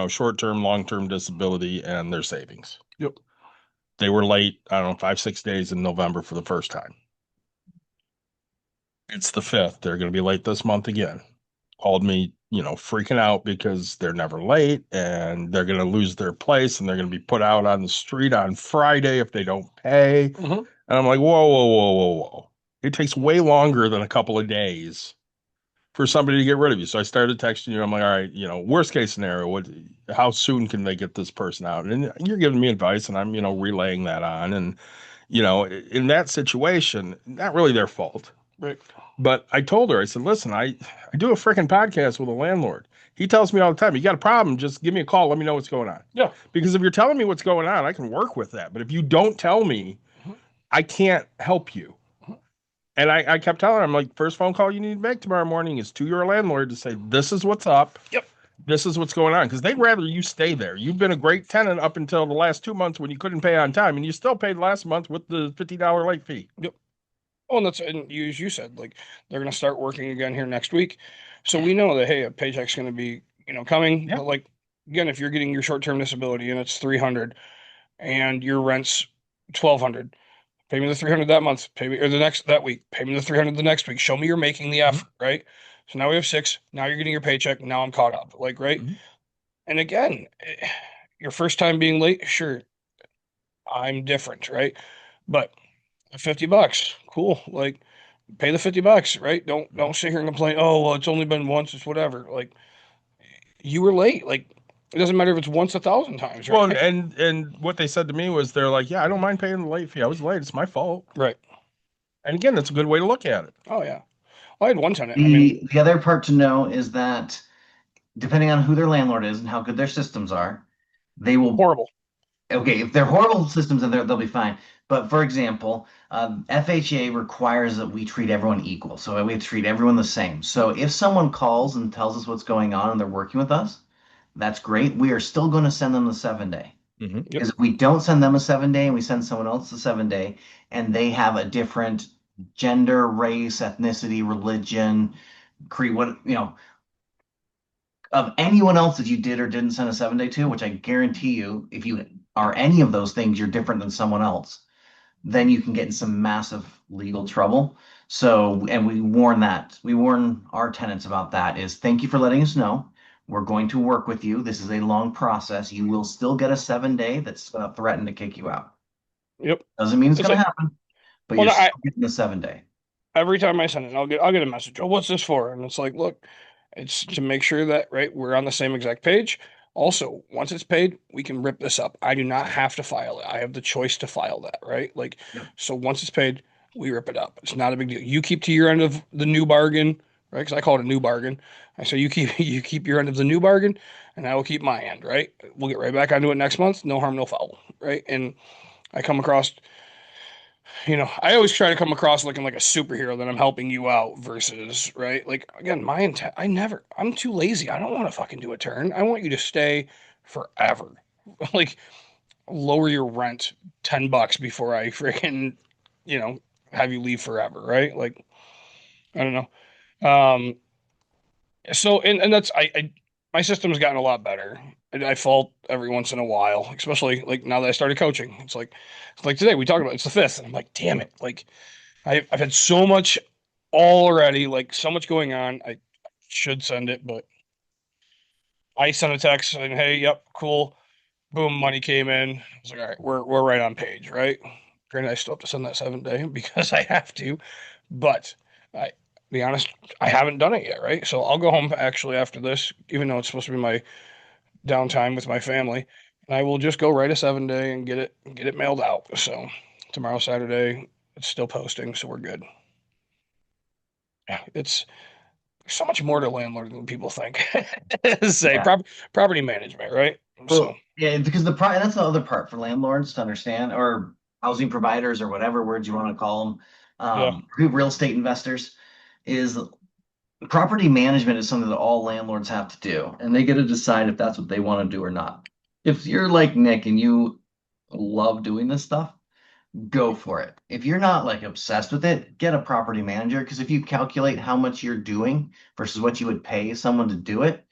[SPEAKER 4] short-term, long-term disability and their savings.
[SPEAKER 5] Yep.
[SPEAKER 4] They were late, I don't know, 5, 6 days in November for the first time. It's the 5th. They're going to be late this month again. Called me, freaking out because they're never late and they're going to lose their place and they're going to be put out on the street on Friday if they don't pay.
[SPEAKER 5] Mhm.
[SPEAKER 4] And I'm like, whoa, whoa, whoa, whoa, whoa. It takes way longer than a couple of days for somebody to get rid of you. So I started texting you. I'm like, all right, worst case scenario, how soon can they get this person out? And you're giving me advice and I'm, relaying that on. And, in that situation, not really their fault.
[SPEAKER 5] Right.
[SPEAKER 4] But I told her, I said, listen, I do a freaking podcast with a landlord. He tells me all the time, you got a problem, just give me a call. Let me know what's going on.
[SPEAKER 5] Yeah.
[SPEAKER 4] Because if you're telling me what's going on, I can work with that. But if you don't tell me, I can't help you. And I kept telling her, I'm like, first phone call you need to make tomorrow morning is to your landlord to say, this is what's up.
[SPEAKER 5] Yep.
[SPEAKER 4] This is what's going on. Because they'd rather you stay there. You've been a great tenant up until the last 2 months when you couldn't pay on time. And you still paid last month with the $50 late fee.
[SPEAKER 5] Yep. Oh, and as you said, like they're going to start working again here next week. So we know that, hey, a paycheck's going to be, coming.
[SPEAKER 4] Yeah.
[SPEAKER 5] But like, again, if you're getting your short-term disability and it's 300 and your rent's 1,200, pay me the 300 that month, pay me, or that week, pay me the 300 the next week. Show me you're making the effort, right? So now we have 6. Now you're getting your paycheck. Now I'm caught up, like, right?
[SPEAKER 4] Mhm.
[SPEAKER 5] And again, your first time being late, sure, I'm different, right? But $50, cool. Like, pay the $50, right? Don't sit here and complain. Oh, well, it's only been once. It's whatever. Like, you were late. Like, it doesn't matter if it's once 1,000 times, right?
[SPEAKER 4] Well, and what they said to me was they're like, yeah, I don't mind paying the late fee. I was late. It's my fault.
[SPEAKER 5] Right.
[SPEAKER 4] And again, that's a good way to look at it.
[SPEAKER 5] Oh yeah. Well, I had one tenant. I mean,
[SPEAKER 6] The other part to know is that depending on who their landlord is and how good their systems are, they will.
[SPEAKER 5] horrible.
[SPEAKER 6] Okay, if they're horrible systems, then they'll be fine. But for example, FHA requires that we treat everyone equal. So we treat everyone the same. So if someone calls and tells us what's going on and they're working with us, that's great. We are still going to send them the 7-day.
[SPEAKER 5] Yep.
[SPEAKER 6] Because if we don't send them a 7-day and we send someone else a 7-day and they have a different gender, race, ethnicity, religion, creed, of anyone else that you did or didn't send a 7-day to, which I guarantee you, if you are any of those things, you're different than someone else, then you can get in some massive legal trouble. So, and we warn our tenants about that is thank you for letting us know. We're going to work with you. This is a long process. You will still get a 7-day that's going to threaten to kick you out.
[SPEAKER 5] Yep.
[SPEAKER 6] Doesn't mean it's
[SPEAKER 5] It's
[SPEAKER 6] going to
[SPEAKER 5] like-
[SPEAKER 6] happen, but
[SPEAKER 5] Well,
[SPEAKER 6] you're
[SPEAKER 5] no,
[SPEAKER 6] still getting a 7-day.
[SPEAKER 5] Every time I send it, I'll get a message. Oh, what's this for? And it's like, look, it's to make sure that we're on the same exact page. Also, once it's paid, we can rip this up. I do not have to file it. I have the choice to file that, right? Like,
[SPEAKER 6] Yep.
[SPEAKER 5] so once it's paid, we rip it up. It's not a big deal. You keep to your end of the new bargain, right? Because I call it a new bargain. I say you keep your end of the new bargain, and I will keep my end, right? We'll get right back onto it next month. No harm, no foul, right? And I come across, I always try to come across looking like a superhero that I'm helping you out versus, right? Like, again, my intent, I'm too lazy. I don't want to fucking do a turn. I want you to stay forever. Like, lower your rent $10 before I freaking, have you leave forever, right? Like, I don't know. So, and that's, my system's gotten a lot better. I fault every once in a while, especially like now that I started coaching. It's like today we talked about it's the 5th, and I'm like, damn it! Like I've had so much already, like so much going on. I should send it, but I sent a text saying, "Hey, yep, cool, boom, money came in." I was like, all right, we're right on page, right? Granted, I still have to send that 7-day because I have to, but be honest, I haven't done it yet, right? So I'll go home actually after this, even though it's supposed to be my downtime with my family, and I will just go write a 7-day and get it mailed out. So tomorrow, Saturday, it's still posting, so we're good. Yeah, it's so much more to landlord than people think. Say
[SPEAKER 6] Yeah.
[SPEAKER 5] property management, right?
[SPEAKER 6] Well,
[SPEAKER 5] So
[SPEAKER 6] yeah, because that's the other part for landlords to understand, or housing providers, or whatever words you want to call them, real estate investors, is property management is something that all landlords have to do, and they get to decide if that's what they want to do or not. If you're like Nick and you love doing this stuff, go for it. If you're not like obsessed with it, get a property manager, because if you calculate how much you're doing versus what you would pay someone to do it,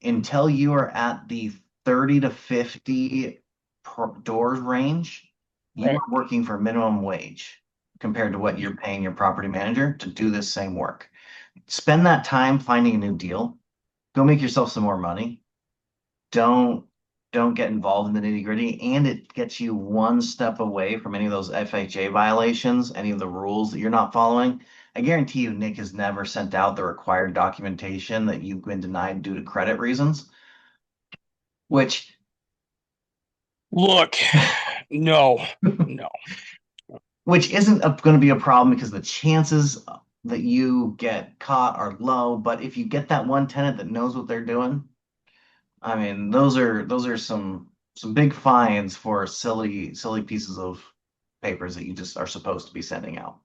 [SPEAKER 6] until you are at the 30 to 50 doors range, you
[SPEAKER 5] Right.
[SPEAKER 6] are working for minimum wage compared to what you're paying your property manager to do this same work. Spend that time finding a new deal. Go make yourself some more money. Don't don't get involved in the nitty-gritty, and it gets you one step away from any of those FHA violations, any of the rules that you're not following. I guarantee you Nick has never sent out the required documentation that you've been denied due to credit reasons, which
[SPEAKER 5] Look, no, no.
[SPEAKER 6] which isn't going to be a problem because the chances that you get caught are low. But if you get that one tenant that knows what they're doing, I mean, those are some big fines for silly pieces of papers that you just are supposed to be sending out.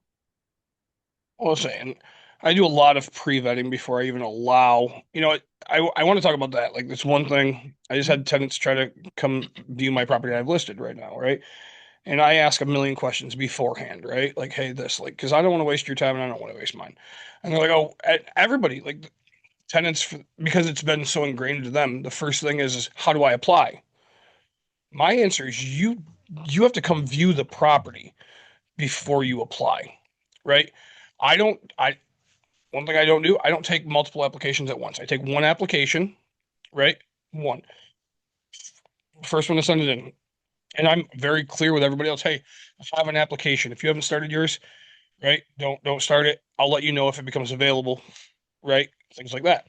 [SPEAKER 5] Well, saying I do a lot of pre-vetting before I even allow. I want to talk about that. Like, this one thing, I just had tenants try to come view my property I've listed right now, right? And I ask a million questions beforehand, right? Like, hey, this, like, because I don't want to waste your time and I don't want to waste mine. And they're like, oh, everybody, like tenants, because it's been so ingrained to them. The first thing is how do I apply? My answer is you have to come view the property before you apply, right? I don't. I One thing I don't do, I don't take multiple applications at once. I take one application, right? One. First one to send it in. And I'm very clear with everybody else. Hey, I have an application. If you haven't started yours, right? Don't start it. I'll let you know if it becomes available, right? Things like that.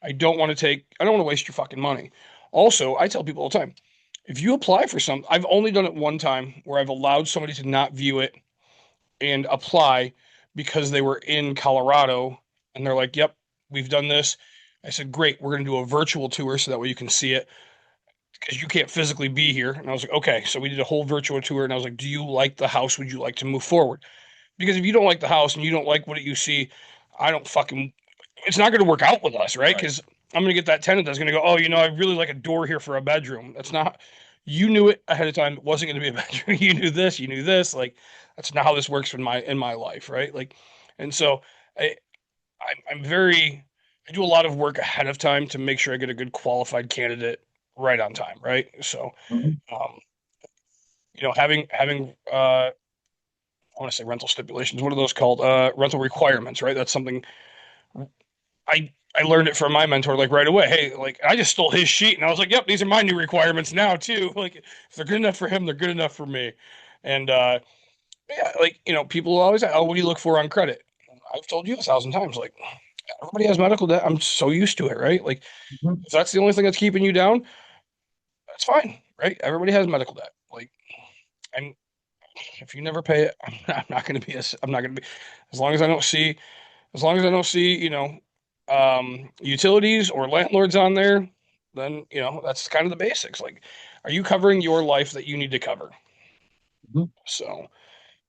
[SPEAKER 5] I don't want to waste your fucking money. Also, I tell people all the time, if you apply for something, I've only done it one time where I've allowed somebody to not view it and apply because they were in Colorado and they're like, "Yep, we've done this." I said, "Great, we're going to do a virtual tour so that way you can see it because you can't physically be here." And I was like, "Okay." So we did a whole virtual tour and I was like, "Do you like the house? Would you like to move forward?" Because if you don't like the house and you don't like what you see, I don't fucking it's not going to work out with us, right?
[SPEAKER 4] Right.
[SPEAKER 5] Because I'm going to get that tenant that's going to go, "Oh, I really like a door here for a bedroom." That's not, you knew it ahead of time. It wasn't going to be a bedroom. You knew this, you knew this. Like, that's not how this works in my life, right? Like, and so I, I'm very, I do a lot of work ahead of time to make sure I get a good qualified candidate right on time, right? So,
[SPEAKER 6] Mhm.
[SPEAKER 5] um, having I want to say rental stipulations. What are those called? Rental requirements, right? That's something I learned it from my mentor like right away. Hey, like I just stole his sheet and I was like, "Yep, these are my new requirements now too." Like if they're good enough for him, they're good enough for me. And yeah, like people always ask, "Oh, what do you look for on credit?" I've told you 1,000 times. Like everybody has medical debt. I'm so used to it, right? Like
[SPEAKER 6] Mhm.
[SPEAKER 5] if that's the only thing that's keeping you down, that's fine, right? Everybody has medical debt. Like, and if you never pay it, I'm not going to be. I'm not going to be. As long as I don't see As long as I don't see, utilities or landlords on there, then, that's kind of the basics. Like, are you covering your life that you need to cover?
[SPEAKER 6] Mhm.
[SPEAKER 5] So,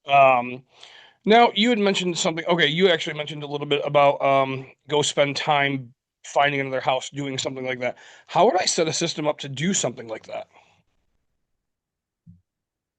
[SPEAKER 5] um, now you had mentioned something. Okay, you actually mentioned a little bit about go spend time finding another house, doing something like that. How would I set a system up to do something like that?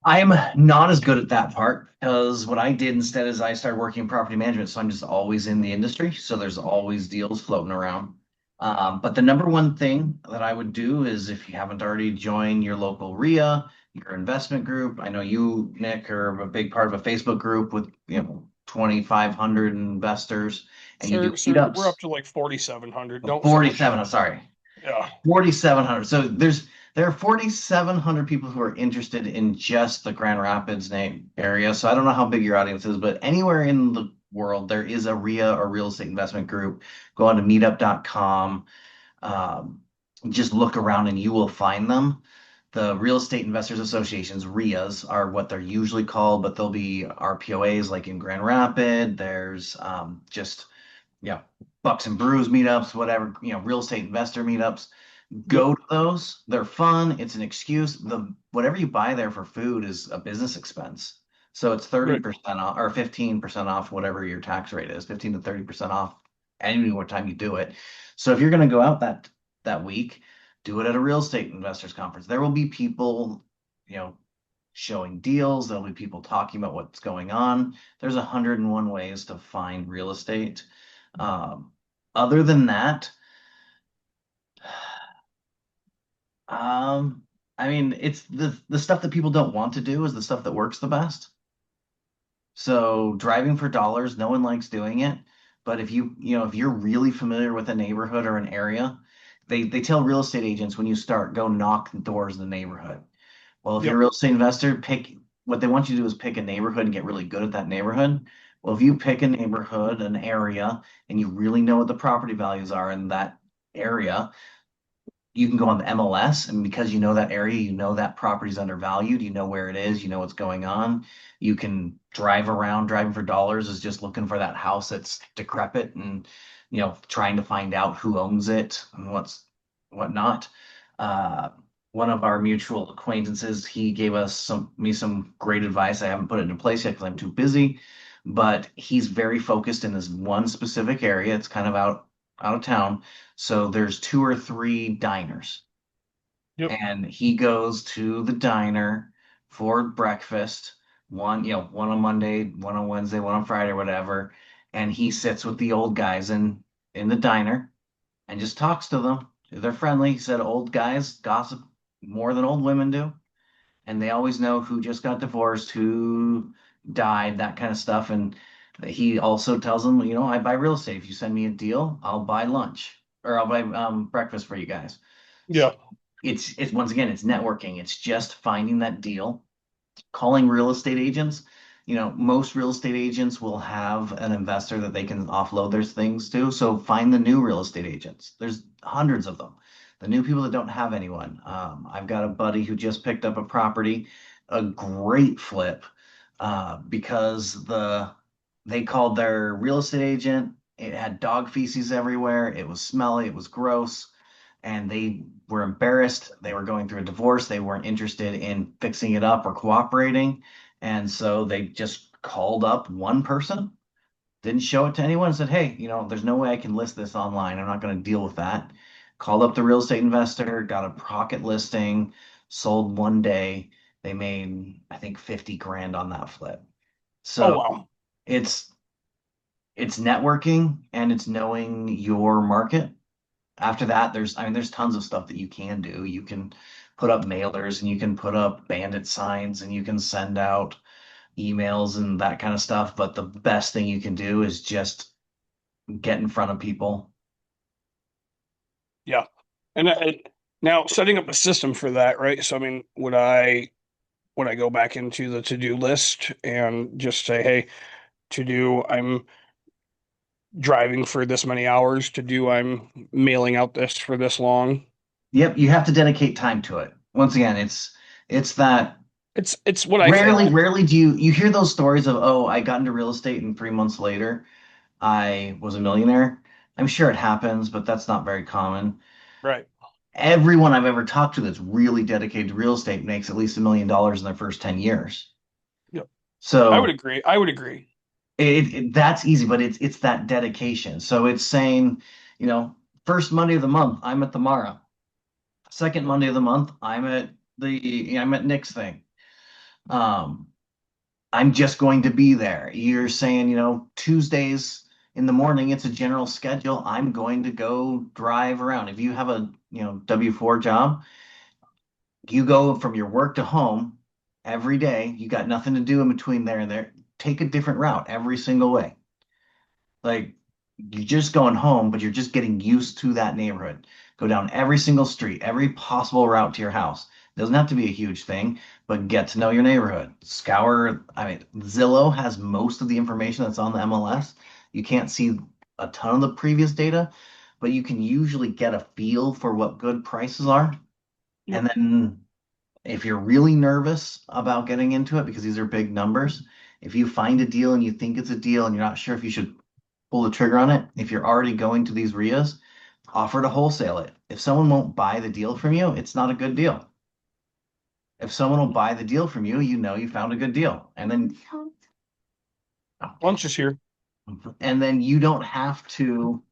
[SPEAKER 6] I'm not as good at that part because what I did instead is I started working in property management, so I'm just always in the industry. So there's always deals floating around. But the number one thing that I would do is if you haven't already joined your local RIA, your investment group. I know you, Nick, are a big part of a Facebook group with 2,500 investors, and you do
[SPEAKER 5] Sir, we're up
[SPEAKER 6] meetups.
[SPEAKER 5] to like 4,700. Don't say that
[SPEAKER 6] 47,
[SPEAKER 5] shit.
[SPEAKER 6] I'm sorry.
[SPEAKER 5] Yeah.
[SPEAKER 6] 4,700. So there are 4,700 people who are interested in just the Grand Rapids name area. So I don't know how big your audience is, but anywhere in the world there is a RIA or real estate investment group. Go on to meetup.com. Um, just look around and you will find them. The Real Estate Investors Associations, RIAs, are what they're usually called, but there'll be RPOAs like in Grand Rapid. There's just yeah, Bucks and Brews meetups, whatever, real estate investor meetups.
[SPEAKER 5] Yep.
[SPEAKER 6] Go to those. They're fun. It's an excuse. The whatever you buy there for food is a business expense. So it's
[SPEAKER 5] Right.
[SPEAKER 6] 30% off or 15% off whatever your tax rate is, 15 to 30% off any what time you do it. So if you're going to go out that week, do it at a real estate investors conference. There will be people, you know, showing deals. There'll be people talking about what's going on. There's 101 ways to find real estate. Um, other than that, Um, I mean, it's the stuff that people don't want to do is the stuff that works the best. So driving for dollars, no one likes doing it. But if you're really familiar with a neighborhood or an area, they tell real estate agents when you start, go knock the doors in the neighborhood. Well, if you're a
[SPEAKER 5] Yep.
[SPEAKER 6] real estate investor, pick what they want you to do is pick a neighborhood and get really good at that neighborhood. Well, if you pick a neighborhood, an area, and you really know what the property values are in that area, you can go on the MLS, and because you know that area, you know that property's undervalued, you know where it is, you know what's going on. You can drive around. Driving for dollars is just looking for that house that's decrepit and trying to find out who owns it and whatnot. Uh, One of our mutual acquaintances, he gave us some great advice. I haven't put it into place yet because I'm too busy, but he's very focused in this one specific area. It's kind of out of town, so there's two or three diners,
[SPEAKER 5] Yep.
[SPEAKER 6] and he goes to the diner for breakfast. One on Monday, one on Wednesday, one on Friday, or whatever. And he sits with the old guys in the diner and just talks to them. They're friendly. He said old guys gossip more than old women do, and they always know who just got divorced, who died, that kind of stuff. And he also tells them, I buy real estate. If you send me a deal, I'll buy lunch or I'll buy breakfast for you guys. So
[SPEAKER 5] Yeah.
[SPEAKER 6] it's once again, it's networking. It's just finding that deal, calling real estate agents. Most real estate agents will have an investor that they can offload their things to. So find the new real estate agents. There's hundreds of them. The new people that don't have anyone. I've got a buddy who just picked up a property, a great flip, because they called their real estate agent. It had dog feces everywhere. It was smelly. It was gross, and they were embarrassed. They were going through a divorce. They weren't interested in fixing it up or cooperating. And so they just called up one person, didn't show it to anyone, and said, hey, there's no way I can list this online. I'm not going to deal with that. Called up the real estate investor, got a pocket listing, sold one day. They made, I think, 50 grand on that flip.
[SPEAKER 5] Oh
[SPEAKER 6] So
[SPEAKER 5] wow.
[SPEAKER 6] it's it's networking and it's knowing your market. After that, there's tons of stuff that you can do. You can put up mailers and you can put up bandit signs and you can send out emails and that kind of stuff. But the best thing you can do is just get in front of people.
[SPEAKER 5] Yeah. And now setting up a system for that, right? So I mean, would I go back into the to-do list and just say, hey, to do, I'm driving for this many hours, to do, I'm mailing out this for this long.
[SPEAKER 6] Yep, you have to dedicate time to it. Once again, it's that
[SPEAKER 5] It's what I
[SPEAKER 6] rarely,
[SPEAKER 5] think.
[SPEAKER 6] rarely do you hear those stories of, oh, I got into real estate and 3 months later I was a millionaire. I'm sure it happens, but that's not very common.
[SPEAKER 5] Right.
[SPEAKER 6] Everyone I've ever talked to that's really dedicated to real estate makes at least $1 million in their first 10 years.
[SPEAKER 5] Yep. I would
[SPEAKER 6] So
[SPEAKER 5] agree. I would agree.
[SPEAKER 6] that's easy, but it's that dedication. So it's saying, first Monday of the month, I'm at the Mara. Second
[SPEAKER 5] Yep.
[SPEAKER 6] Monday of the month, I'm at Nick's thing. Um, I'm just going to be there. You're saying, Tuesdays in the morning, it's a general schedule. I'm going to go drive around. If you have a, W-4 job, you go from your work to home every day. You got nothing to do in between there and there. Take a different route every single way. Like you're just going home, but you're just getting used to that neighborhood. Go down every single street, every possible route to your house. Doesn't have to be a huge thing, but get to know your neighborhood. Scour, I mean, Zillow has most of the information that's on the MLS. You can't see a ton of the previous data, but you can usually get a feel for what good prices are.
[SPEAKER 5] Yep.
[SPEAKER 6] And then if you're really nervous about getting into it, because these are big numbers, if you find a deal and you think it's a deal and you're not sure if you should pull the trigger on it, if you're already going to these RIAs, offer to wholesale it. If someone won't buy the deal from you, it's not a good deal. If someone will buy the deal from you, you know you found a good deal. And then
[SPEAKER 5] Lunch is here.
[SPEAKER 6] you don't have to,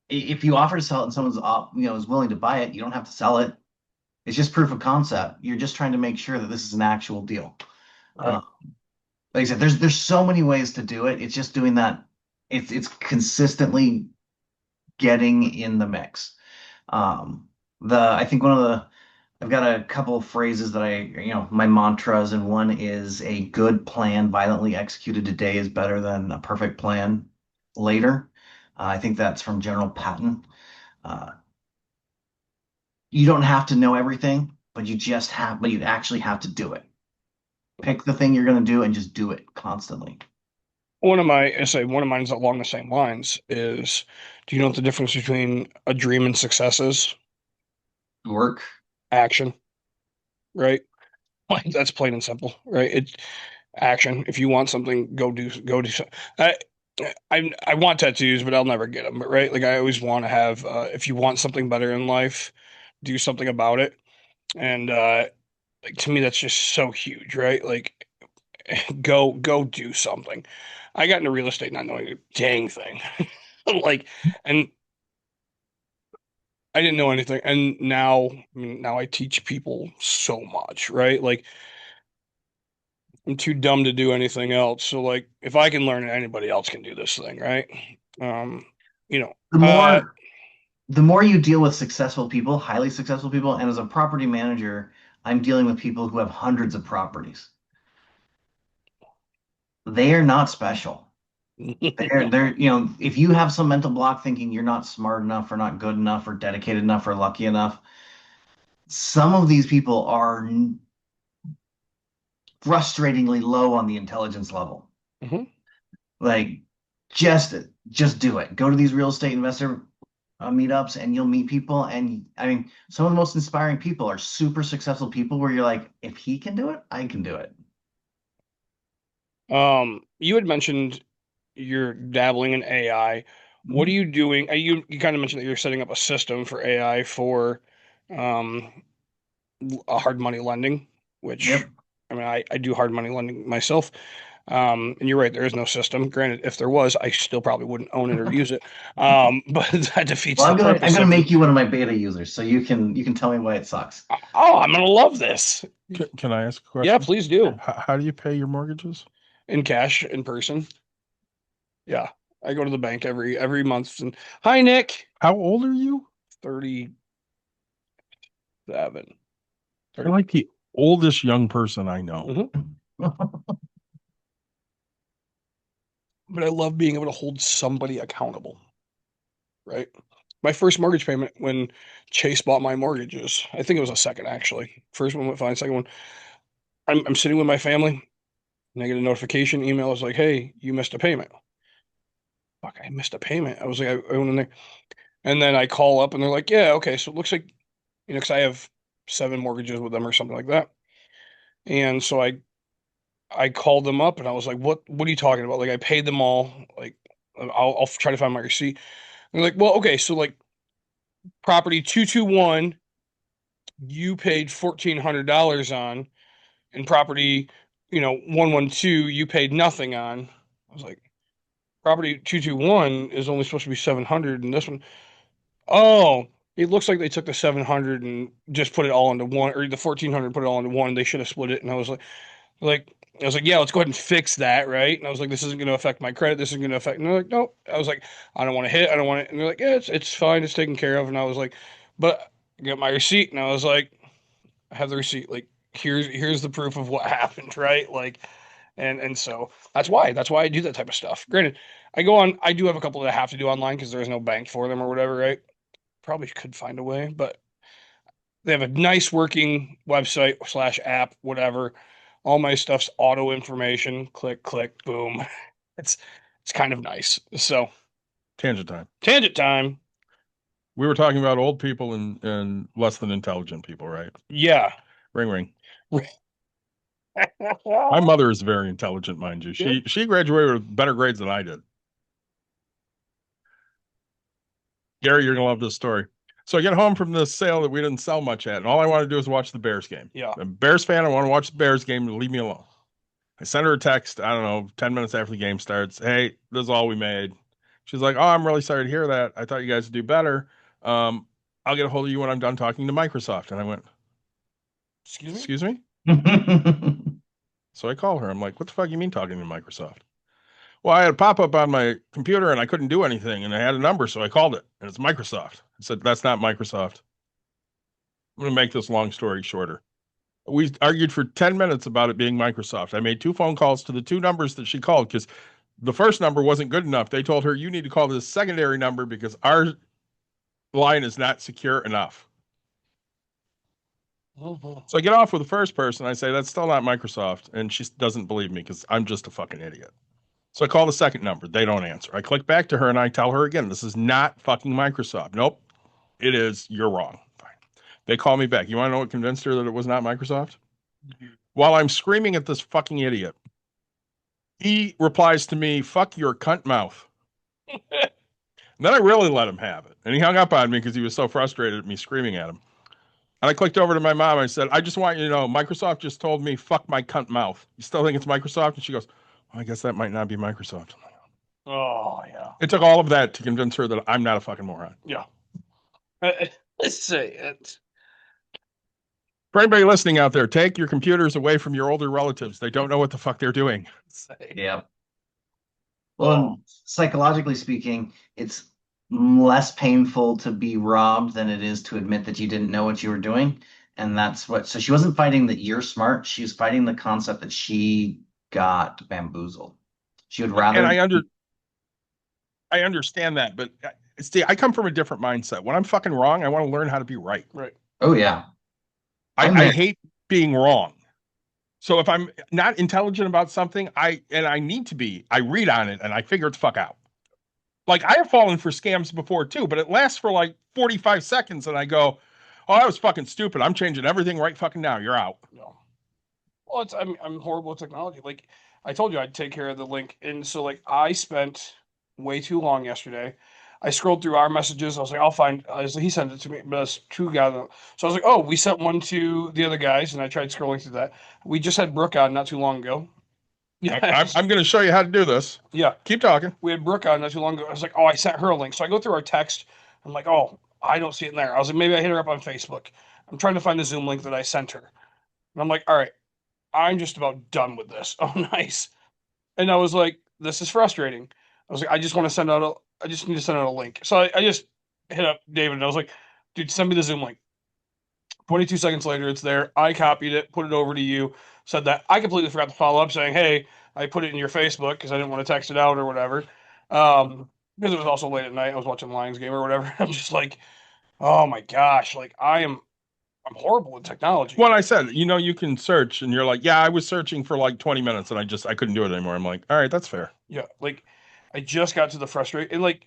[SPEAKER 6] if you offer to sell it and someone's is willing to buy it, you don't have to sell it. It's just proof of concept. You're just trying to make sure that this is an actual deal.
[SPEAKER 5] Right.
[SPEAKER 6] Like I said, there's so many ways to do it. It's just doing that. It's consistently getting in the mix. Um, I think one of the I've got a couple of phrases that my mantras, and one is a good plan violently executed today is better than a perfect plan later. I think that's from General Patton. Uh, you don't have to know everything, but you actually have to do it. Pick the thing you're going to do and just do it constantly.
[SPEAKER 5] One of mine is along the same lines is, do you know what the difference between a dream and success is?
[SPEAKER 6] Work.
[SPEAKER 5] Action, right? Like that's plain and simple, right? It's action. If you want something, go do so. I, I want tattoos, but I'll never get them, right? Like I always want to have, if you want something better in life, do something about it. And, like to me, that's just so huge, right? Like go do something. I got into real estate not knowing a dang thing. Like, and I didn't know anything. And now, I mean, now I teach people so much, right? Like, I'm too dumb to do anything else. So, like, if I can learn it, anybody else can do this thing, right? Um, you know,
[SPEAKER 6] The more the more you deal with successful people, highly successful people, and as a property manager, I'm dealing with people who have hundreds of properties. They are not special. If you have some mental block thinking you're not smart enough or not good enough or dedicated enough or lucky enough, some of these people are frustratingly low on the intelligence level.
[SPEAKER 5] Mhm.
[SPEAKER 6] Like, just just do it. Go to these real estate investor meetups, and you'll meet people. And I mean, some of the most inspiring people are super successful people where you're like, if he can do it, I can do it.
[SPEAKER 5] You had mentioned you're dabbling in AI. What are
[SPEAKER 6] Mhm.
[SPEAKER 5] you doing? You kind of mentioned that you're setting up a system for AI for um a hard money lending, which
[SPEAKER 6] Yep.
[SPEAKER 5] I mean I do hard money lending myself. And you're right, there is no system. Granted, if there was, I still probably wouldn't own it or use it. But that defeats
[SPEAKER 6] Well,
[SPEAKER 5] the
[SPEAKER 6] I'm
[SPEAKER 5] purpose
[SPEAKER 6] gonna
[SPEAKER 5] of it.
[SPEAKER 6] make you one of my beta users, so you can tell me why it sucks.
[SPEAKER 5] Oh, I'm gonna love this.
[SPEAKER 4] Can I ask a
[SPEAKER 5] Yeah,
[SPEAKER 4] question?
[SPEAKER 5] please do.
[SPEAKER 4] How do you pay your mortgages?
[SPEAKER 5] In cash, in person. Yeah. I go to the bank every month and hi Nick.
[SPEAKER 4] How old are you?
[SPEAKER 5] 37.
[SPEAKER 4] You're
[SPEAKER 5] 30.
[SPEAKER 4] like the oldest young person I know.
[SPEAKER 5] Mhm. But I love being able to hold somebody accountable, right? My first mortgage payment when Chase bought my mortgages, I think it was a second actually. First one went fine, second one. I'm sitting with my family and I get a notification email. It's like, hey, you missed a payment. Fuck, I missed a payment. I was like, I went in there. And then I call up and they're like, yeah, okay. So it looks like, because I have 7 mortgages with them or something like that. And so I called them up and I was like, what are you talking about? Like I paid them all. Like I'll try to find my receipt. And they're like, well, okay, so like property 221, you paid $1,400 on, and property, 112, you paid nothing on. I was like, property 221 is only supposed to be 700, and this one, oh, it looks like they took the 700 and just put it all into one, or the 1,400 put it all into one. They should have split it. And like I was like, yeah, let's go ahead and fix that, right? And I was like, this isn't going to affect my credit. This isn't going to affect. And they're like, nope. I was like, I don't want to hit. I don't want it. And they're like, yeah, it's fine. It's taken care of. And I was like, but I got my receipt, and I was like, I have the receipt. Like, here's the proof of what happened, right? Like, and so that's why I do that type of stuff. Granted, I do have a couple that I have to do online because there's no bank for them or whatever, right? Probably could find a way, but they have a nice working website slash app, whatever. All my stuff's auto information. Click, click, boom. It's it's kind of nice. So
[SPEAKER 4] Tangent time.
[SPEAKER 5] tangent time.
[SPEAKER 4] We were talking about old people and less than intelligent people, right?
[SPEAKER 5] Yeah.
[SPEAKER 4] Ring ring. My mother is very intelligent, mind you.
[SPEAKER 5] Yep.
[SPEAKER 4] She graduated with better grades than I did. Gary, you're gonna love this story. So I get home from this sale that we didn't sell much at, and all I want to do is watch the Bears game.
[SPEAKER 5] Yeah.
[SPEAKER 4] I'm a Bears fan. I want to watch the Bears game. Leave me alone. I sent her a text, I don't know, 10 minutes after the game starts. Hey, this is all we made. She's like, oh, I'm really sorry to hear that. I thought you guys would do better. I'll get a hold of you when I'm done talking to Microsoft. And I went,
[SPEAKER 5] Excuse me?
[SPEAKER 4] excuse me? So I call her. I'm like, what the fuck you mean talking to Microsoft? Well, I had a pop-up on my computer and I couldn't do anything. And I had a number, so I called it. And it's Microsoft. I said, that's not Microsoft. I'm going to make this long story shorter. We argued for 10 minutes about it being Microsoft. I made 2 phone calls to the 2 numbers that she called because the first number wasn't good enough. They told her, you need to call this secondary number because our line is not secure enough. So I get off with the first person. I say, that's still not Microsoft. And she doesn't believe me because I'm just a fucking idiot. So I call the second number. They don't answer. I click back to her and I tell her again, this is not fucking Microsoft. Nope, it is. You're wrong. Fine. They call me back. You want to know what convinced her that it was not Microsoft? While I'm screaming at this fucking idiot, he replies to me, fuck your cunt mouth. Then I really let him have it. And he hung up on me because he was so frustrated at me screaming at him. And I clicked over to my mom. I said, I just want you to know, Microsoft just told me, fuck my cunt mouth. You still think it's Microsoft? And she goes, well, I guess that might not be Microsoft.
[SPEAKER 5] Oh, yeah.
[SPEAKER 4] It took all of that to convince her that I'm not a fucking moron.
[SPEAKER 5] Yeah. Let's say it.
[SPEAKER 4] For anybody listening out there, take your computers away from your older relatives. They don't know what the fuck they're doing.
[SPEAKER 6] Yeah. Well, psychologically speaking, it's less painful to be robbed than it is to admit that you didn't know what you were doing. And that's what, so she wasn't fighting that you're smart. She was fighting the concept that she got bamboozled. She would rather.
[SPEAKER 4] And I understand that, but see, I come from a different mindset. When I'm fucking wrong, I want to learn how to be right.
[SPEAKER 5] Right.
[SPEAKER 6] Oh, yeah.
[SPEAKER 4] I hate being wrong. So if I'm not intelligent about something, I need to be, I read on it and I figure it the fuck out. Like I have fallen for scams before too, but it lasts for like 45 seconds and I go, oh, that was fucking stupid. I'm changing everything right fucking now. You're out.
[SPEAKER 5] No. Well, I'm horrible at technology. Like I told you, I'd take care of the link. And so like I spent way too long yesterday. I scrolled through our messages. I was like, he sent it to me, but it's 2 guys. So I was like, oh, we sent one to the other guys, and I tried scrolling through that. We just had Brooke on not too long ago.
[SPEAKER 4] Yeah, I'm going to show you how to do this.
[SPEAKER 5] Yeah.
[SPEAKER 4] Keep talking.
[SPEAKER 5] We had Brooke on not too long ago. I was like, oh, I sent her a link. So I go through our text. I'm like, oh, I don't see it in there. I was like, maybe I hit her up on Facebook. I'm trying to find the Zoom link that I sent her. And I'm like, all right, I'm just about done with this. Oh, nice. And I was like, this is frustrating. I was like, I just need to send out a link. So I just hit up David and I was like, dude, send me the Zoom link. 22 seconds later, it's there. I copied it, put it over to you, said that. I completely forgot to follow up saying, hey, I put it in your Facebook because I didn't want to text it out or whatever. Because it was also late at night. I was watching the Lions game or whatever. I'm just like, oh my gosh, like I'm horrible with technology.
[SPEAKER 4] Well, I said, you can search and you're like, yeah, I was searching for like 20 minutes and I couldn't do it anymore. I'm like, all right, that's fair.
[SPEAKER 5] Yeah, like I just got to the frustration. And like,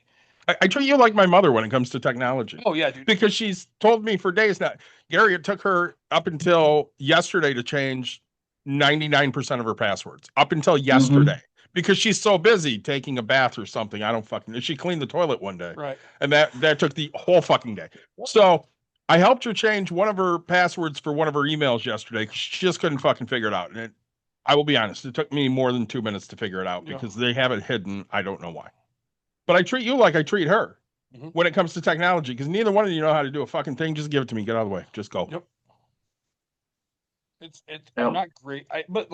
[SPEAKER 4] I treat you like my mother when it comes to technology.
[SPEAKER 5] oh yeah, dude.
[SPEAKER 4] Because she's told me for days now, Gary, it took her up until yesterday to change 99% of her passwords. Up until yesterday. Because she's so busy taking a bath or something. I don't fucking, she cleaned the toilet one day.
[SPEAKER 5] Right.
[SPEAKER 4] And that took the whole fucking day. So I helped her change one of her passwords for one of her emails yesterday because she just couldn't fucking figure it out. And I will be honest, it took me more than 2 minutes to figure it out because they have it hidden. I don't know why. But I treat you like I treat her when it comes to technology because neither one of you know how to do a fucking thing. Just give it to me. Get out of the way. Just go.
[SPEAKER 5] Yep. I'm not great. But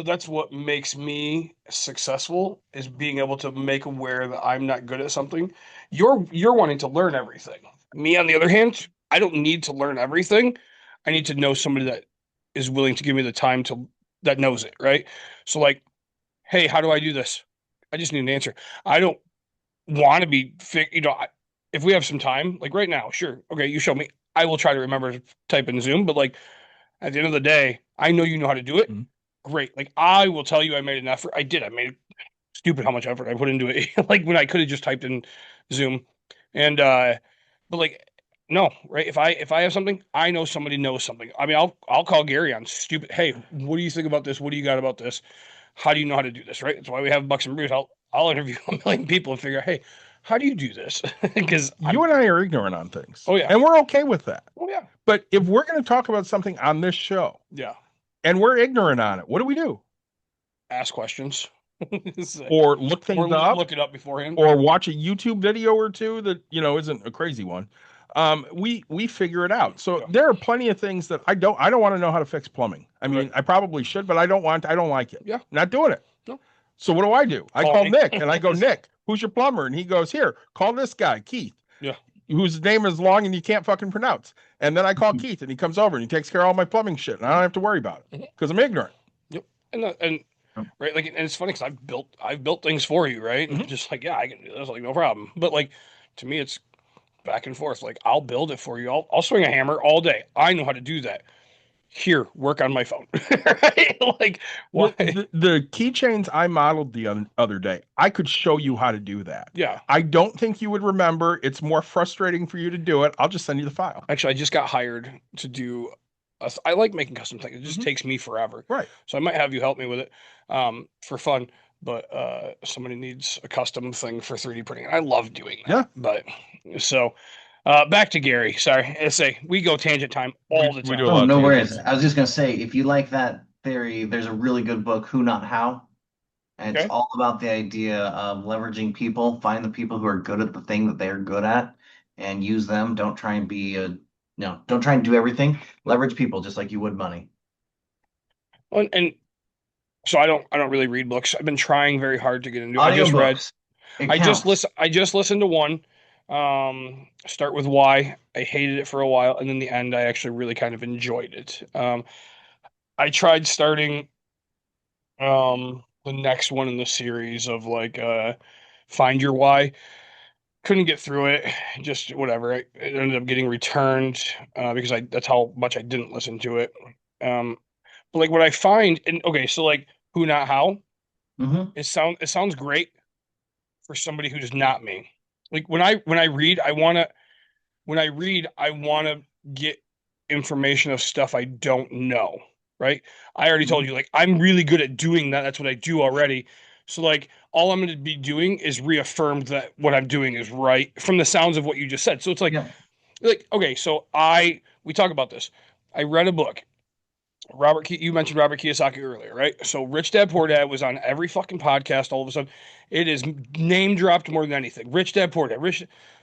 [SPEAKER 5] that's what makes me successful is being able to make aware that I'm not good at something. You're wanting to learn everything. Me, on the other hand, I don't need to learn everything. I need to know somebody that is willing to give me the time that knows it, right? So like, hey, how do I do this? I just need an answer. I don't want to be, if we have some time, like right now, sure. Okay, you show me. I will try to remember to type in Zoom, but like at the end of the day, I know you know how to do it. Great. Like I will tell you I made an effort. I did. I made stupid how much effort I put into it. Like when I could have just typed in Zoom. And but like no, right? If I have something, I know somebody knows something. I mean, I'll call Gary on stupid, hey, what do you think about this? What do you got about this? How do you know how to do this, right? That's why we have Bucks and Brews. I'll interview a million people and figure out, hey, how do you do this? Because
[SPEAKER 4] you and I are ignorant on things.
[SPEAKER 5] Oh yeah.
[SPEAKER 4] And we're okay with that.
[SPEAKER 5] Oh yeah.
[SPEAKER 4] But if we're going to talk about something on this show,
[SPEAKER 5] yeah,
[SPEAKER 4] and we're ignorant on it, what do we do?
[SPEAKER 5] Ask questions.
[SPEAKER 4] Or look things up.
[SPEAKER 5] Look it up beforehand.
[SPEAKER 4] Or watch a YouTube video or two that, isn't a crazy one. We figure it out. So there are plenty of things that I don't want to know how to fix plumbing. I mean, I probably should, but I don't like it.
[SPEAKER 5] Yeah.
[SPEAKER 4] Not doing it.
[SPEAKER 5] No.
[SPEAKER 4] So what do? I call Nick and I go, Nick, who's your plumber? And he goes, here, call this guy, Keith.
[SPEAKER 5] Yeah.
[SPEAKER 4] whose name is long and you can't fucking pronounce. And then I call Keith and he comes over and he takes care of all my plumbing shit and I don't have to worry about it because I'm ignorant.
[SPEAKER 5] Yep. And right, like, and it's funny because I've built things for you, right? And just like, yeah, I can do this, like, no problem. But like, to me, it's back and forth. Like, I'll build it for you. I'll swing a hammer all day. I know how to do that. Here, work on my phone. Right? Like, why?
[SPEAKER 4] The keychains I modeled the other day, I could show you how to do that.
[SPEAKER 5] Yeah.
[SPEAKER 4] I don't think you would remember. It's more frustrating for you to do it. I'll just send you the file.
[SPEAKER 5] Actually, I just got hired to do. I like making custom things. It just takes me forever.
[SPEAKER 4] Right.
[SPEAKER 5] So I might have you help me with it, for fun. But somebody needs a custom thing for 3D printing. I love doing that.
[SPEAKER 4] Yeah.
[SPEAKER 5] But so back to Gary. Sorry, we go tangent time all the
[SPEAKER 4] We
[SPEAKER 5] time.
[SPEAKER 4] do a
[SPEAKER 6] Oh,
[SPEAKER 4] lot of
[SPEAKER 6] no
[SPEAKER 4] tangents.
[SPEAKER 6] worries. I was just gonna say, if you like that theory, there's a really good book, Who Not How. And it's
[SPEAKER 5] Okay.
[SPEAKER 6] all about the idea of leveraging people, find the people who are good at the thing that they're good at and use them. Don't try and be don't try and do everything. Leverage people just like you would money.
[SPEAKER 5] And so I don't really read books. I've been trying very hard to get into it. I just read.
[SPEAKER 6] Audiobooks. It
[SPEAKER 5] I just
[SPEAKER 6] counts.
[SPEAKER 5] listen. I just listened to one. Start with Why. I hated it for a while, and in the end, I actually really kind of enjoyed it. I tried starting the next one in the series of like Find Your Why. Couldn't get through it. Just whatever. It ended up getting returned because that's how much I didn't listen to it. But like what I find, and okay, so like Who Not How.
[SPEAKER 6] Hmm.
[SPEAKER 5] It sounds great for somebody who's not me. Like when I read, I wanna get information of stuff I don't know, right? I already told you, like, I'm really good at doing that. That's what I do already. So like all I'm gonna be doing is reaffirm that what I'm doing is right from the sounds of what you just said. So it's
[SPEAKER 6] Yeah.
[SPEAKER 5] like okay, so we talk about this. I read a book. You mentioned Robert Kiyosaki earlier, right? So Rich Dad Poor Dad was on every fucking podcast all of a sudden. It is name dropped more than anything. Rich Dad Poor Dad.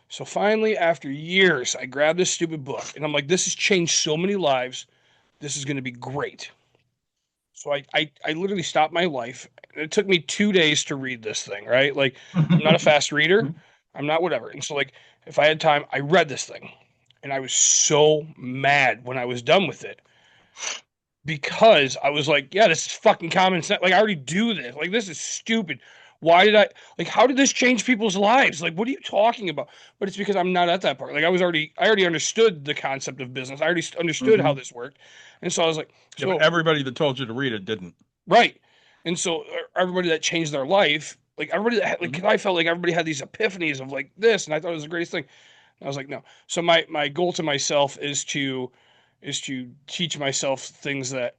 [SPEAKER 5] So finally, after years, I grabbed this stupid book and I'm like, this has changed so many lives. This is going to be great. So I literally stopped my life. It took me 2 days to read this thing, right? Like, I'm not a fast reader. I'm not whatever. And so, like, if I had time, I read this thing. And I was so mad when I was done with it because I was like, yeah, this is fucking common sense. Like, I already do this. Like, this is stupid. Why did how did this change people's lives? Like, what are you talking about? But it's because I'm not at that part. Like, I already understood the concept of business. I already understood how this worked. And so I was like,
[SPEAKER 4] Yeah, but everybody that told you to read it didn't.
[SPEAKER 5] right. And so everybody that changed their life, like everybody that had, like, 'cause I felt like everybody had these epiphanies of like this, and I thought it was the greatest thing. And I was like, no. So my goal to myself is to teach myself things that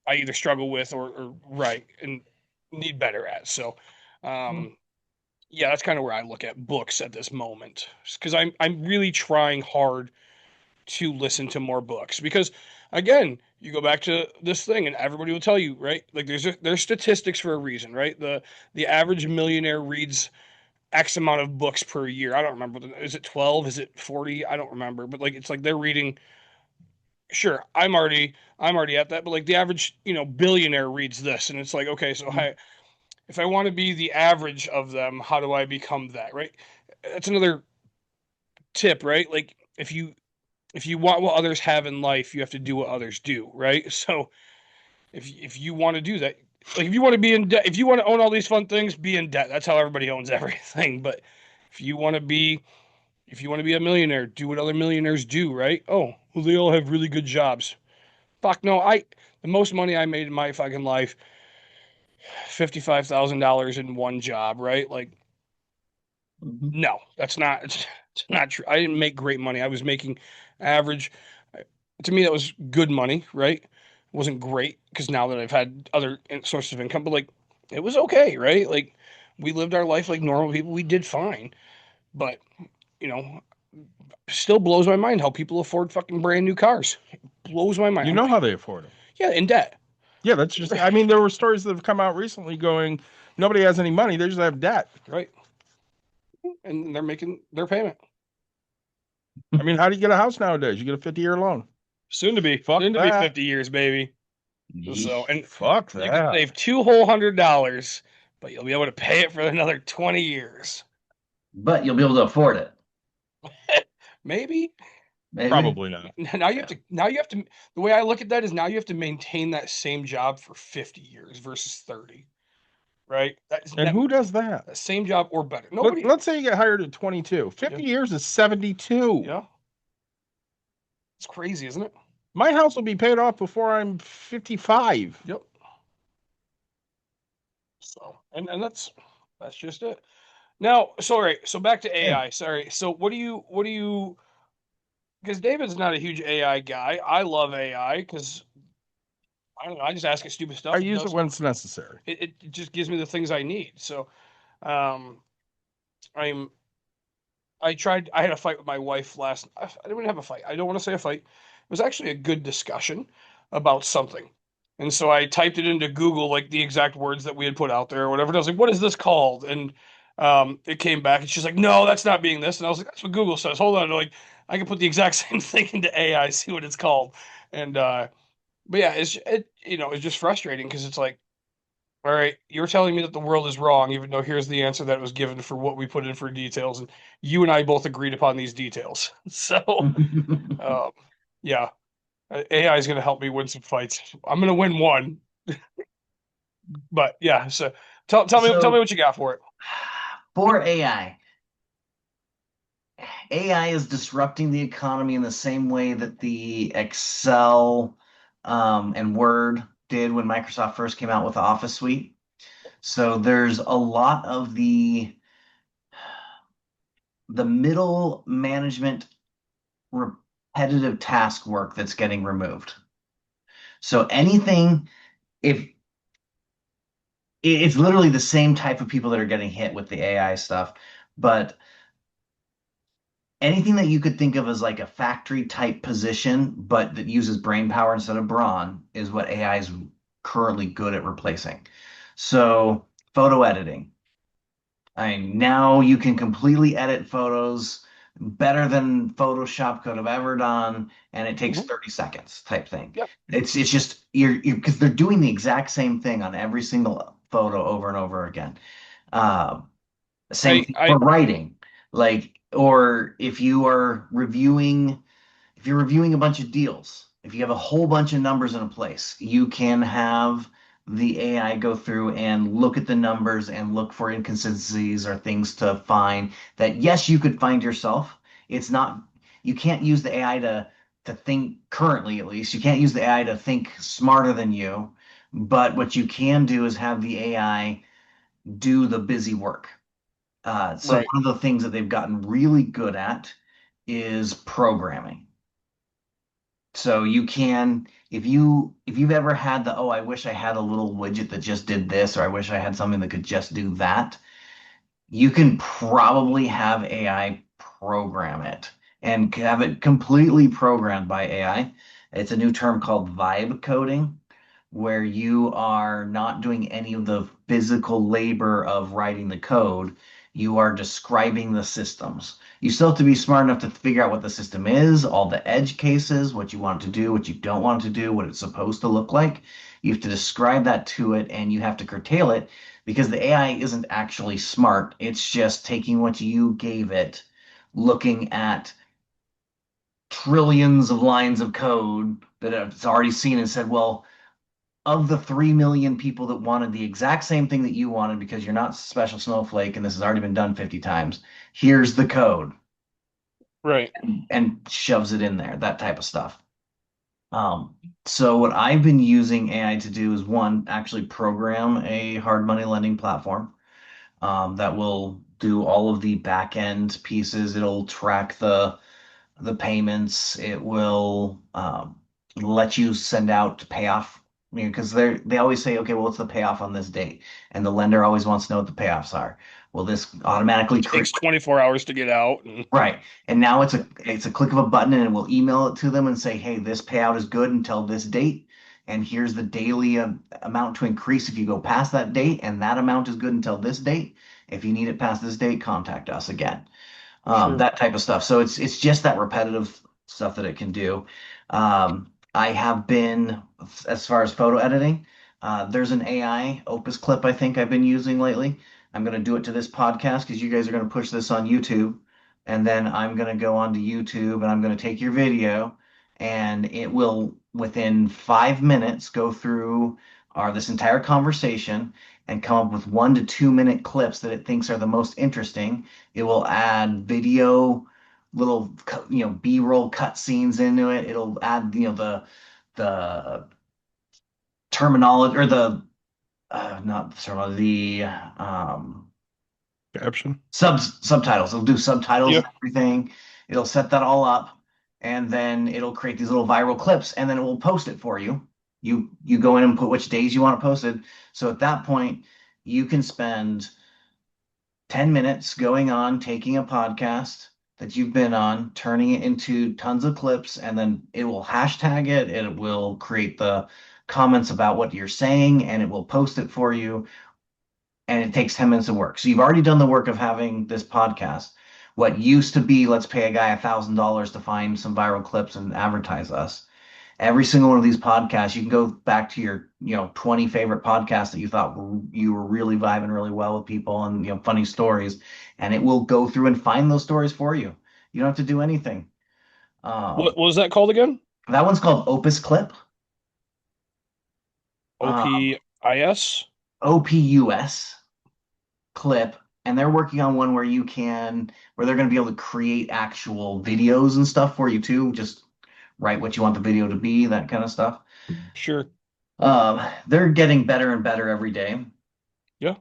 [SPEAKER 5] I either struggle with or right and need better at. So, yeah, that's kind of where I look at books at this moment because I'm really trying hard to listen to more books because again, you go back to this thing and everybody will tell you, right? Like there's statistics for a reason, right? The average millionaire reads X amount of books per year. I don't remember. Is it 12? Is it 40? I don't remember. But like it's like they're reading. Sure, I'm already at that, but like the average, billionaire reads this, and it's like, okay, so if I want to be the average of them, how do I become that, right? That's another tip, right? Like if you want what others have in life, you have to do what others do, right? So if you want to do that, like if you want to be in debt, if you want to own all these fun things, be in debt. That's how everybody owns everything. But if you want to be if you want to be a millionaire, do what other millionaires do, right? Oh, well, they all have really good jobs. Fuck no, the most money I made in my fucking life, $55,000 in one job, right? Like, no, it's not true. I didn't make great money. I was making average. To me, that was good money, right? It wasn't great because now that I've had other sources of income, but like, it was okay, right? Like, we lived our life like normal people. We did fine, but you know, still blows my mind how people afford fucking brand new cars. It blows my mind.
[SPEAKER 4] You know how they afford them.
[SPEAKER 5] Yeah, in debt.
[SPEAKER 4] Yeah, that's just. I mean, there were stories that have come out recently going, nobody has any money; they just have debt.
[SPEAKER 5] Right. And they're making their payment.
[SPEAKER 4] I mean, how do you get a house nowadays? You get a 50-year loan.
[SPEAKER 5] Soon to be.
[SPEAKER 4] Fuck
[SPEAKER 5] Soon to be
[SPEAKER 4] that.
[SPEAKER 5] 50 years, baby. So, and
[SPEAKER 4] Fuck
[SPEAKER 5] you can
[SPEAKER 4] that.
[SPEAKER 5] save two whole $100, but you'll be able to pay it for another 20 years.
[SPEAKER 6] But you'll be able to afford it.
[SPEAKER 5] Maybe.
[SPEAKER 6] Maybe.
[SPEAKER 4] Probably not.
[SPEAKER 5] Now you have to the way I look at that is now you have to maintain that same job for 50 years versus 30, right?
[SPEAKER 4] And who does that?
[SPEAKER 5] Same job or better. Nobody.
[SPEAKER 4] Let's say you get hired at 22. 50
[SPEAKER 5] Yeah.
[SPEAKER 4] years is 72.
[SPEAKER 5] Yeah. It's crazy, isn't it?
[SPEAKER 4] My house will be paid off before I'm 55.
[SPEAKER 5] Yep. So, and that's just it. Now, sorry. So back to AI. Sorry. So what do you because David's not a huge AI guy. I love AI because I don't know, I just ask it stupid
[SPEAKER 4] I
[SPEAKER 5] stuff.
[SPEAKER 4] use it when it's necessary.
[SPEAKER 5] It just gives me the things I need. So um I'm I had a fight with my wife I didn't even have a fight. I don't want to say a fight. It was actually a good discussion about something. And so I typed it into Google, like the exact words that we had put out there or whatever. And I was like, what is this called? And it came back and she's like, no, that's not being this. And I was like, that's what Google says. Hold on. Like, I can put the exact same thing into AI, see what it's called. And but yeah, it's just frustrating because it's like, all right, you're telling me that the world is wrong, even though here's the answer that was given for what we put in for details, and you and I both agreed upon these details. So, um, yeah, AI is going to help me win some fights. I'm going to win one, but yeah. So, tell me what you got for it.
[SPEAKER 6] For AI is disrupting the economy in the same way that the Excel and Word did when Microsoft first came out with the Office suite. So there's a lot of the middle management repetitive task work that's getting removed. So anything, if it's literally the same type of people that are getting hit with the AI stuff, but anything that you could think of as like a factory type position, but that uses brain power instead of brawn, is what AI is currently good at replacing. So photo editing. Now you can completely edit photos better than Photoshop could have ever done, and it takes
[SPEAKER 5] Mhm.
[SPEAKER 6] 30 seconds type thing.
[SPEAKER 5] Yep.
[SPEAKER 6] It's just you because they're doing the exact same thing on every single photo over and over again. Uh, Same thing
[SPEAKER 5] I
[SPEAKER 6] for writing. Like, or if you're reviewing a bunch of deals, if you have a whole bunch of numbers in a place, you can have the AI go through and look at the numbers and look for inconsistencies or things to find that, yes, you could find yourself. It's not, you can't use the AI to think currently, at least. You can't use the AI to think smarter than you. But what you can do is have the AI do the busy work. So
[SPEAKER 5] right.
[SPEAKER 6] one of the things that they've gotten really good at is programming. So you can, if you've ever had the, oh, I wish I had a little widget that just did this, or I wish I had something that could just do that, you can probably have AI program it and have it completely programmed by AI. It's a new term called vibe coding, where you are not doing any of the physical labor of writing the code. You are describing the systems. You still have to be smart enough to figure out what the system is, all the edge cases, what you want it to do, what you don't want it to do, what it's supposed to look like. You have to describe that to it and you have to curtail it because the AI isn't actually smart. It's just taking what you gave it, looking at trillions of lines of code that it's already seen and said, well, of the 3 million people that wanted the exact same thing that you wanted because you're not special snowflake and this has already been done 50 times, here's the code
[SPEAKER 5] Right.
[SPEAKER 6] and shoves it in there, that type of stuff. So what I've been using AI to do is one, actually program a hard money lending platform that will do all of the back end pieces. It'll track the payments. It will let you send out payoff, because they always say, okay, well, what's the payoff on this date? And the lender always wants to know what the payoffs are. Well, this automatically
[SPEAKER 5] Takes 24 hours to get out.
[SPEAKER 6] right. And now it's a click of a button and we'll email it to them and say, hey, this payout is good until this date. And here's the daily amount to increase if you go past that date, and that amount is good until this date. If you need it past this date, contact us again.
[SPEAKER 5] Sure.
[SPEAKER 6] That type of stuff. So it's just that repetitive stuff that it can do. I have been, as far as photo editing, there's an AI Opus clip I think I've been using lately. I'm going to do it to this podcast because you guys are going to push this on YouTube. and then I'm going to go onto YouTube and I'm going to take your video, and it will, within 5 minutes, go through this entire conversation and come up with 1 to 2 minute clips that it thinks are the most interesting. It will add video, little B-roll cut scenes into it. It'll add the terminology, or the not the terminology, the
[SPEAKER 4] Caption.
[SPEAKER 6] subtitles. It'll do subtitles
[SPEAKER 5] Yeah.
[SPEAKER 6] and everything. It'll set that all up, and then it'll create these little viral clips, and then it will post it for you. You go in and put which days you want it posted. So at that point, you can spend 10 minutes going on, taking a podcast that you've been on, turning it into tons of clips, and then it will hashtag it. It will create the comments about what you're saying, and it will post it for you. And it takes 10 minutes of work. So you've already done the work of having this podcast. What used to be, let's pay a guy $1,000 to find some viral clips and advertise us. Every single one of these podcasts, you can go back to your 20 favorite podcasts that you thought you were really vibing really well with people, and funny stories, and it will go through and find those stories for you. You don't have to do anything.
[SPEAKER 5] What was that called again?
[SPEAKER 6] That one's called Opus Clip.
[SPEAKER 5] OPIS?
[SPEAKER 6] OPUS Clip, and they're working on one where they're going to be able to create actual videos and stuff for you too. Just write what you want the video to be, that kind of stuff.
[SPEAKER 5] Sure.
[SPEAKER 6] They're getting better and better every day.
[SPEAKER 5] Yeah.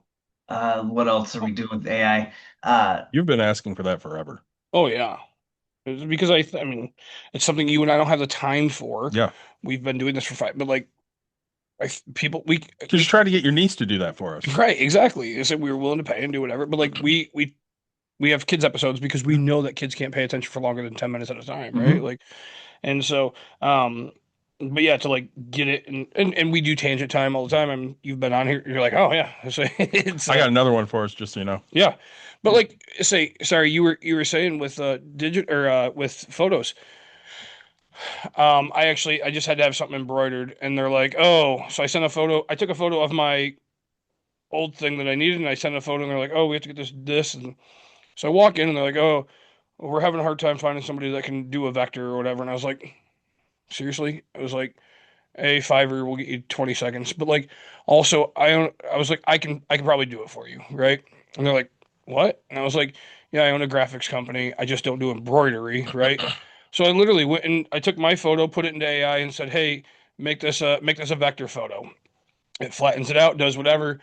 [SPEAKER 6] What else are we doing with AI?
[SPEAKER 4] You've been asking for that forever.
[SPEAKER 5] Oh yeah. It's because I mean, it's something you and I don't have the time for.
[SPEAKER 4] Yeah.
[SPEAKER 5] We've been doing this for five, but like, people we
[SPEAKER 4] Just try to get your niece to do that for us.
[SPEAKER 5] right, exactly. I said we were willing to pay and do whatever, but like we have kids episodes because we know that kids can't pay attention for longer than 10 minutes at a time, right?
[SPEAKER 6] Mhm.
[SPEAKER 5] Like, and so but yeah, to like get it, and we do tangent time all the time. And you've been on here, you're like, oh yeah. So it's
[SPEAKER 4] I got another one for us, just so you know.
[SPEAKER 5] yeah. But like, say, sorry, you were saying with digit or with photos. I just had to have something embroidered, and they're like, oh, so I sent a photo. I took a photo of my old thing that I needed, and I sent a photo, and they're like, oh, we have to get this, and so I walk in, and they're like, oh, we're having a hard time finding somebody that can do a vector or whatever, and I was like, seriously? I was like, a fiver will get you 20 seconds, but like, also, I was like, I can probably do it for you, right? And they're like, what? And I was like, yeah, I own a graphics company. I just don't do embroidery, right? So I literally went and I took my photo, put it into AI, and said, hey, make this a vector photo. It flattens it out, does whatever.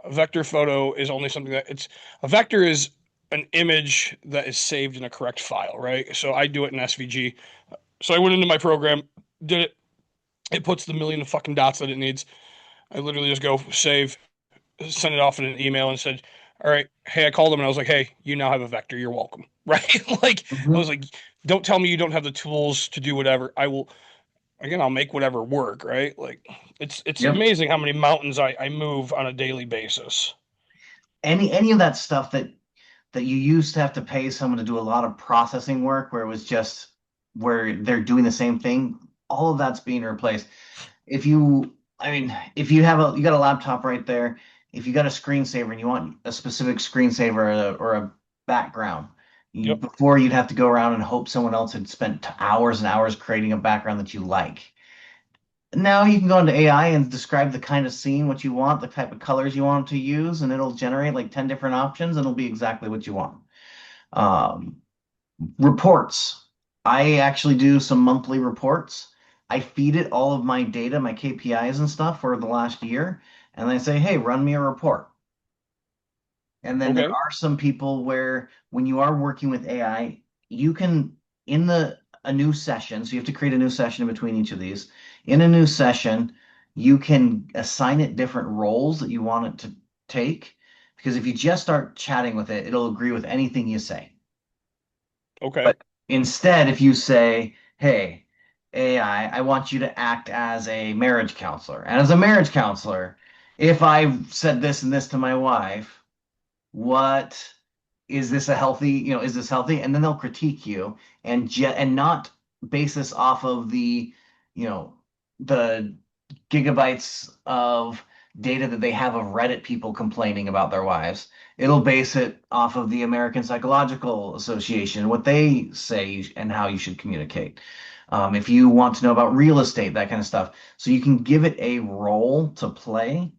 [SPEAKER 5] A vector photo is only something that it's a vector is an image that is saved in a correct file, right? So I do it in SVG. So I went into my program, did it. It puts the million of fucking dots that it needs. I literally just go save, send it off in an email, and said, all right, hey, I called them and I was like, hey, you now have a vector. You're welcome. Right? Like, I
[SPEAKER 6] Mhm.
[SPEAKER 5] was like, don't tell me you don't have the tools to do whatever. I will, again, I'll make whatever work. Right? Like, it's
[SPEAKER 6] Yep.
[SPEAKER 5] amazing how many mountains I move on a daily basis.
[SPEAKER 6] Any of that stuff that you used to have to pay someone to do a lot of processing work, where it was just where they're doing the same thing, all of that's being replaced. I mean, if you got a laptop right there, if you got a screensaver and you want a specific screensaver, or a background,
[SPEAKER 5] Yep.
[SPEAKER 6] before you'd have to go around and hope someone else had spent hours and hours creating a background that you like. Now you can go into AI and describe the kind of scene, what you want, the type of colors you want to use, and it'll generate like 10 different options, and it'll be exactly what you want. Um, Reports. I actually do some monthly reports. I feed it all of my data, my KPIs and stuff for the last year, and I say, hey, run me a report. And then there
[SPEAKER 5] Okay.
[SPEAKER 6] are some people where, when you are working with AI, you can, in a new session, so you have to create a new session in between each of these. In a new session, you can assign it different roles that you want it to take. Because if you just start chatting with it, it'll agree with anything you say.
[SPEAKER 5] Okay.
[SPEAKER 6] But instead, if you say, hey, AI, I want you to act as a marriage counselor. And as a marriage counselor, if I said this and this to my wife, what is this healthy? And then they'll critique you, and not base this off of the, you know, the gigabytes of data that they have of Reddit people complaining about their wives. It'll base it off of the American Psychological Association, what they say and how you should communicate. If you want to know about real estate, that kind of stuff. So you can give it a role to play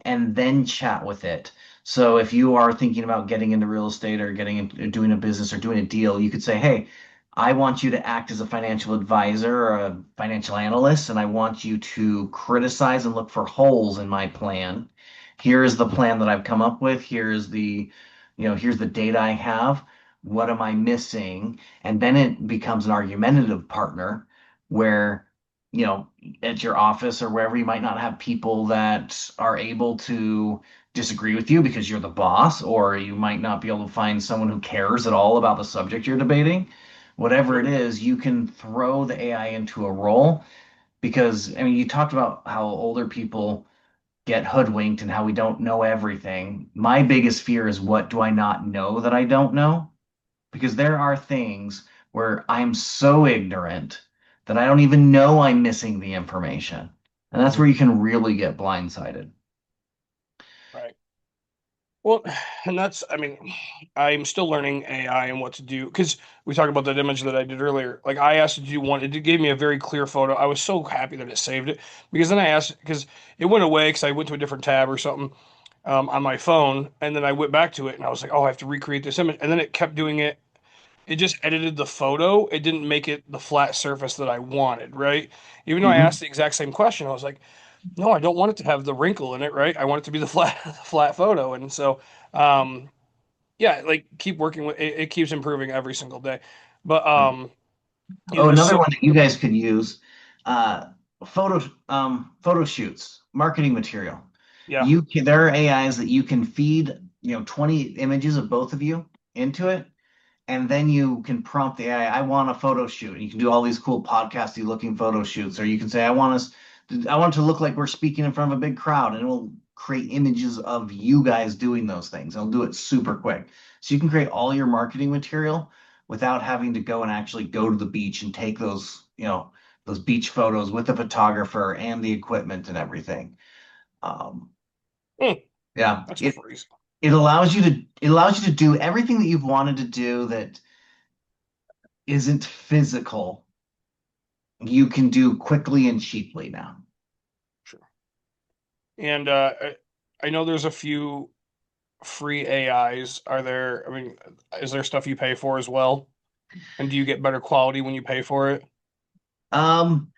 [SPEAKER 6] and then chat with it. So if you are thinking about getting into real estate or getting into doing a business or doing a deal, you could say, "Hey, I want you to act as a financial advisor or a financial analyst, and I want you to criticize and look for holes in my plan. Here is the plan that I've come up with. Here's the data I have. What am I missing?" And then it becomes an argumentative partner where, you know, at your office or wherever you might not have people that are able to disagree with you because you're the boss, or you might not be able to find someone who cares at all about the subject you're debating. Whatever it is, you can throw the AI into a role because, I mean, you talked about how older people get hoodwinked and how we don't know everything. My biggest fear is, what do I not know that I don't know? Because there are things where I'm so ignorant that I don't even know I'm missing the information. And that's where you can really get blindsided.
[SPEAKER 5] Right. Well, and that's, I mean, I'm still learning AI and what to do because we talked about that image that I did earlier. Like I asked it to do one, it gave me a very clear photo. I was so happy that it saved it because then I asked because it went away because I went to a different tab or something on my phone, and then I went back to it and I was like, oh, I have to recreate this image, and then it kept doing it. It just edited the photo. It didn't make it the flat surface that I wanted, right? Even though I
[SPEAKER 6] Mhm.
[SPEAKER 5] asked the exact same question, I was like, no, I don't want it to have the wrinkle in it, right? I want it to be the flat the flat photo. And so um yeah, like keep working with it, it keeps improving every single day. But
[SPEAKER 6] Oh,
[SPEAKER 5] there's
[SPEAKER 6] another
[SPEAKER 5] so
[SPEAKER 6] one that you guys could use, uh, photo shoots, marketing material.
[SPEAKER 5] yeah.
[SPEAKER 6] There are AIs that you can feed, 20 images of both of you into it, and then you can prompt the AI, I want a photo shoot. And you can do all these cool podcasty looking photo shoots, or you can say, I want it to look like we're speaking in front of a big crowd, and it will create images of you guys doing those things. It'll do it super quick. So you can create all your marketing material without having to go and actually go to the beach and take those beach photos with the photographer and the equipment and everything. Um,
[SPEAKER 5] Hmm,
[SPEAKER 6] yeah,
[SPEAKER 5] that's
[SPEAKER 6] it
[SPEAKER 5] crazy.
[SPEAKER 6] it allows you to do everything that you've wanted to do that isn't physical. You can do quickly and cheaply now.
[SPEAKER 5] Sure. And I know there's a few free AIs. Are there, I mean, is there stuff you pay for as well? And do you get better quality when you pay for it?
[SPEAKER 6] Um,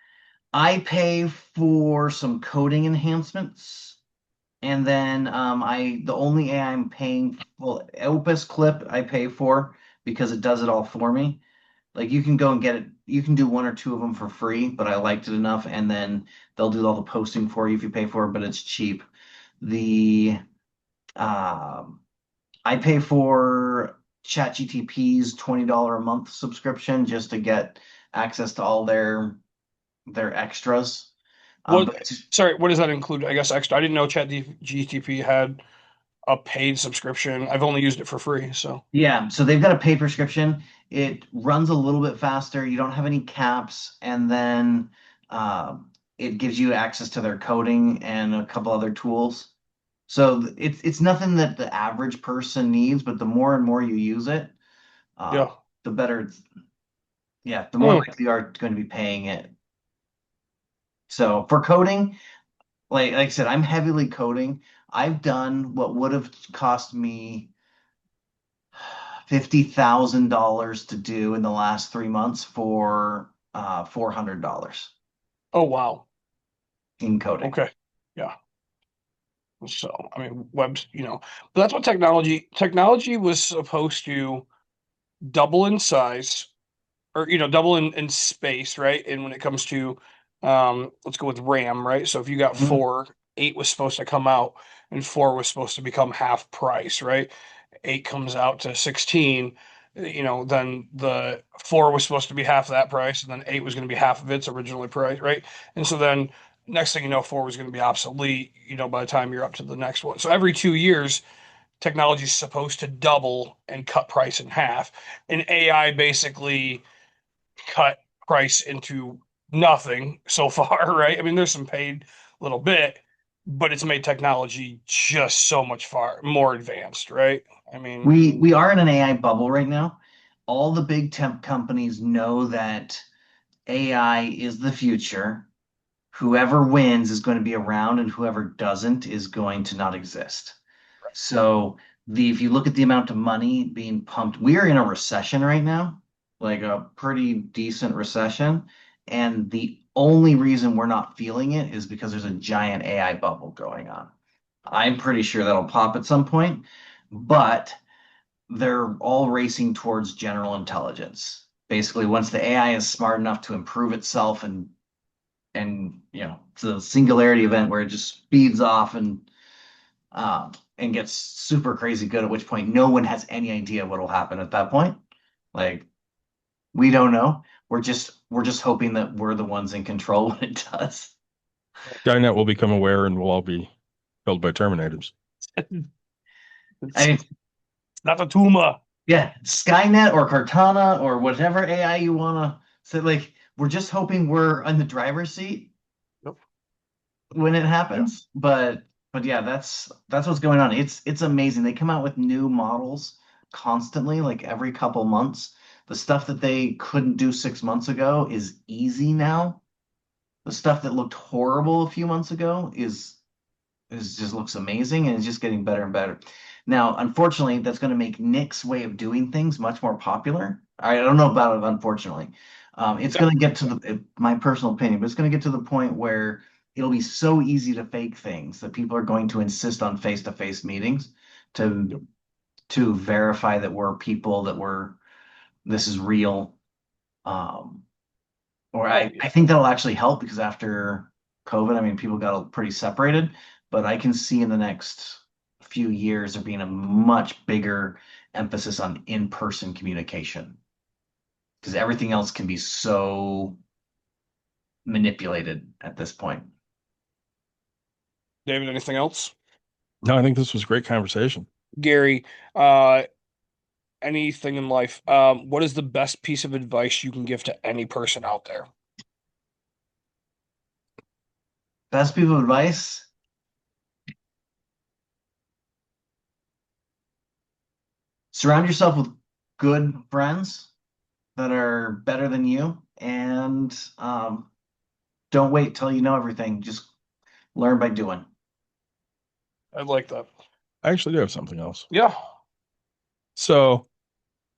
[SPEAKER 6] I pay for some coding enhancements, and then the only AI I'm paying, well, Opus Clip I pay for because it does it all for me. Like you can go and get it, you can do one or two of them for free, but I liked it enough, and then they'll do all the posting for you if you pay for it, but it's cheap. The um, I pay for ChatGTP's $20 a month subscription just to get access to all their extras. But
[SPEAKER 5] What, sorry, what does that include? I guess extra. I didn't know ChatGTP had a paid subscription. I've only used it for free, so
[SPEAKER 6] yeah, so they've got a paid prescription. It runs a little bit faster. You don't have any caps, and then uh, it gives you access to their coding and a couple other tools. So it's nothing that the average person needs, but the more and more you use it, uh,
[SPEAKER 5] yeah.
[SPEAKER 6] the better. Yeah, the more
[SPEAKER 5] Hmm.
[SPEAKER 6] likely you are going to be paying it. So for coding, like I said, I'm heavily coding. I've done what would have cost me $50,000 to do in the last 3 months for $400
[SPEAKER 5] Oh wow.
[SPEAKER 6] in coding.
[SPEAKER 5] Okay. Yeah. So I mean, webs, but that's what technology was supposed to double in size or double in space, right? And when it comes to let's go with RAM, right? So if you got
[SPEAKER 6] Mhm.
[SPEAKER 5] four, eight was supposed to come out and four was supposed to become half price, right? Eight comes out to 16, then the four was supposed to be half that price, and then eight was going to be half of its originally price, right? And so then next thing you know, four was going to be obsolete, by the time you're up to the next one. So every 2 years, technology is supposed to double and cut price in half. And AI basically cut price into nothing so far, right? I mean, there's some paid little bit, but it's made technology just so much far more advanced, right? I mean,
[SPEAKER 6] We are in an AI bubble right now. All the big tech companies know that AI is the future. Whoever wins is going to be around, and whoever doesn't is going to not exist. So if you look at the amount of money being pumped, we are in a recession right now, like a pretty decent recession. And the only reason we're not feeling it is because there's a giant AI bubble going on. I'm pretty sure that'll pop at some point, but they're all racing towards general intelligence. Basically, once the AI is smart enough to improve itself and it's a singularity event where it just speeds off and gets super crazy good, at which point no one has any idea what will happen at that point. Like, we don't know. We're just hoping that we're the ones in control when it does.
[SPEAKER 4] Skynet will become aware and we'll all be killed by Terminators.
[SPEAKER 6] I mean,
[SPEAKER 5] not a tumor.
[SPEAKER 6] yeah, Skynet or Cortana or whatever AI you want to say, like, we're just hoping we're in the driver's seat when it happens. But yeah, that's what's going on. It's amazing. They come out with new models constantly, like every couple months. The stuff that they couldn't do 6 months ago is easy now. The stuff that looked horrible a few months ago is just looks amazing, and it's just getting better and better. Now, unfortunately, that's going to make Nick's way of doing things much more popular. I don't know about it, unfortunately. It's going to get to my personal opinion, but it's going to get to the point where it'll be so easy to fake things that people are going to insist on face-to-face meetings to verify that we're people, this is real. Or I think that'll actually help, because after COVID, I mean, people got pretty separated, but I can see in the next few years there being a much bigger emphasis on in-person communication, because everything else can be so manipulated at this point.
[SPEAKER 5] David, anything else?
[SPEAKER 4] No, I think this was a great conversation.
[SPEAKER 5] Gary, anything in life? What is the best piece of advice you can give to any person out there?
[SPEAKER 6] Best piece of advice? Surround yourself with good friends that are better than you, and don't wait till you know everything. Just learn by doing.
[SPEAKER 5] I like that.
[SPEAKER 4] I actually do have something else.
[SPEAKER 5] Yeah,
[SPEAKER 4] So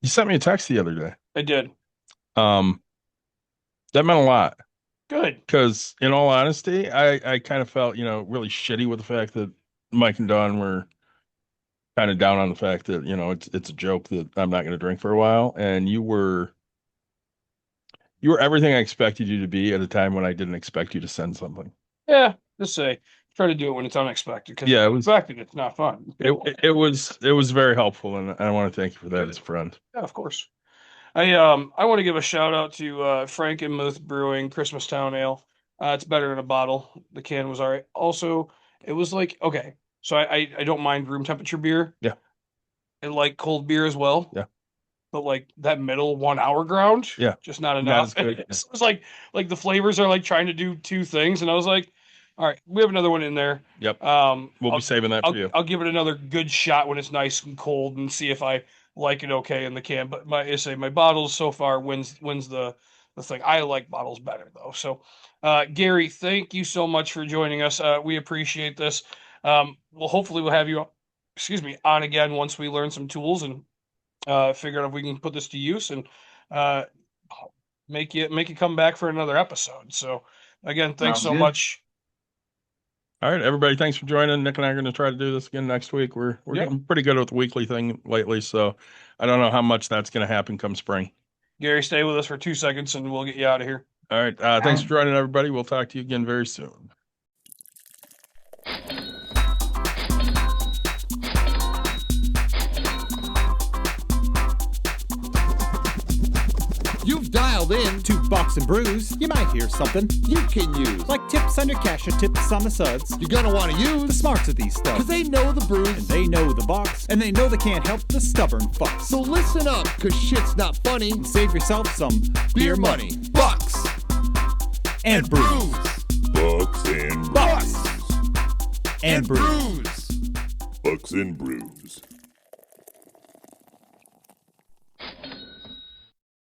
[SPEAKER 4] you sent me a text the other day.
[SPEAKER 5] I did.
[SPEAKER 4] That meant a lot,
[SPEAKER 5] Good.
[SPEAKER 4] because in all honesty, I kind of felt, really shitty with the fact that Mike and Dawn were kind of down on the fact that, it's a joke that I'm not going to drink for a while. And you were everything I expected you to be at a time when I didn't expect you to send something.
[SPEAKER 5] Yeah, just say try to do it when it's unexpected. Because
[SPEAKER 4] Yeah, it was-
[SPEAKER 5] expected, it's not fun.
[SPEAKER 4] It was very helpful, and I want to thank you for that as a friend.
[SPEAKER 5] Yeah, of course. I want to give a shout out to Frank and Muth Brewing Christmastown Ale. It's better in a bottle. The can was all right. Also, it was like, okay, so I don't mind room temperature beer.
[SPEAKER 4] Yeah.
[SPEAKER 5] I like cold beer as well.
[SPEAKER 4] Yeah.
[SPEAKER 5] But like that middle 1 hour ground,
[SPEAKER 4] Yeah.
[SPEAKER 5] just not
[SPEAKER 4] Not
[SPEAKER 5] enough.
[SPEAKER 4] as good.
[SPEAKER 5] It was like the flavors are like trying to do two things, and I was like, all right, we have another one in there.
[SPEAKER 4] Yep.
[SPEAKER 5] We'll
[SPEAKER 4] We'll be saving that for you.
[SPEAKER 5] I'll give it another good shot when it's nice and cold and see if I like it okay in the can. But my bottles so far wins the thing. I like bottles better though. So Gary, thank you so much for joining us. We appreciate this. Hopefully we'll have you on again once we learn some tools and figure out if we can put this to use and make you come back for another episode. So again, thanks so much.
[SPEAKER 4] All right, everybody, thanks for joining. Nick and I are going to try to do this again next week. We're getting pretty good with the weekly thing lately, so I don't know how much that's going to happen come spring.
[SPEAKER 5] Gary, stay with us for 2 seconds and we'll get you out of here.
[SPEAKER 4] All right, thanks for joining, everybody. We'll talk to you again very soon.
[SPEAKER 1] You've dialed in
[SPEAKER 2] To Box and Brews, you might hear something
[SPEAKER 1] you can use.
[SPEAKER 2] like tips on your cash or tips on the suds.
[SPEAKER 1] You're gonna want to
[SPEAKER 2] The
[SPEAKER 1] use,
[SPEAKER 2] smarts of these stuff.
[SPEAKER 1] because they know the
[SPEAKER 2] And
[SPEAKER 1] brews.
[SPEAKER 2] they know the box, and they know they can't help the stubborn fucks.
[SPEAKER 1] So listen up, because shit's not funny.
[SPEAKER 2] Save yourself some
[SPEAKER 1] Beer money, bucks,
[SPEAKER 2] and brews.
[SPEAKER 3] Bucks and
[SPEAKER 1] bucks.
[SPEAKER 3] Brews.
[SPEAKER 2] and brews.
[SPEAKER 3] Bucks and Brews.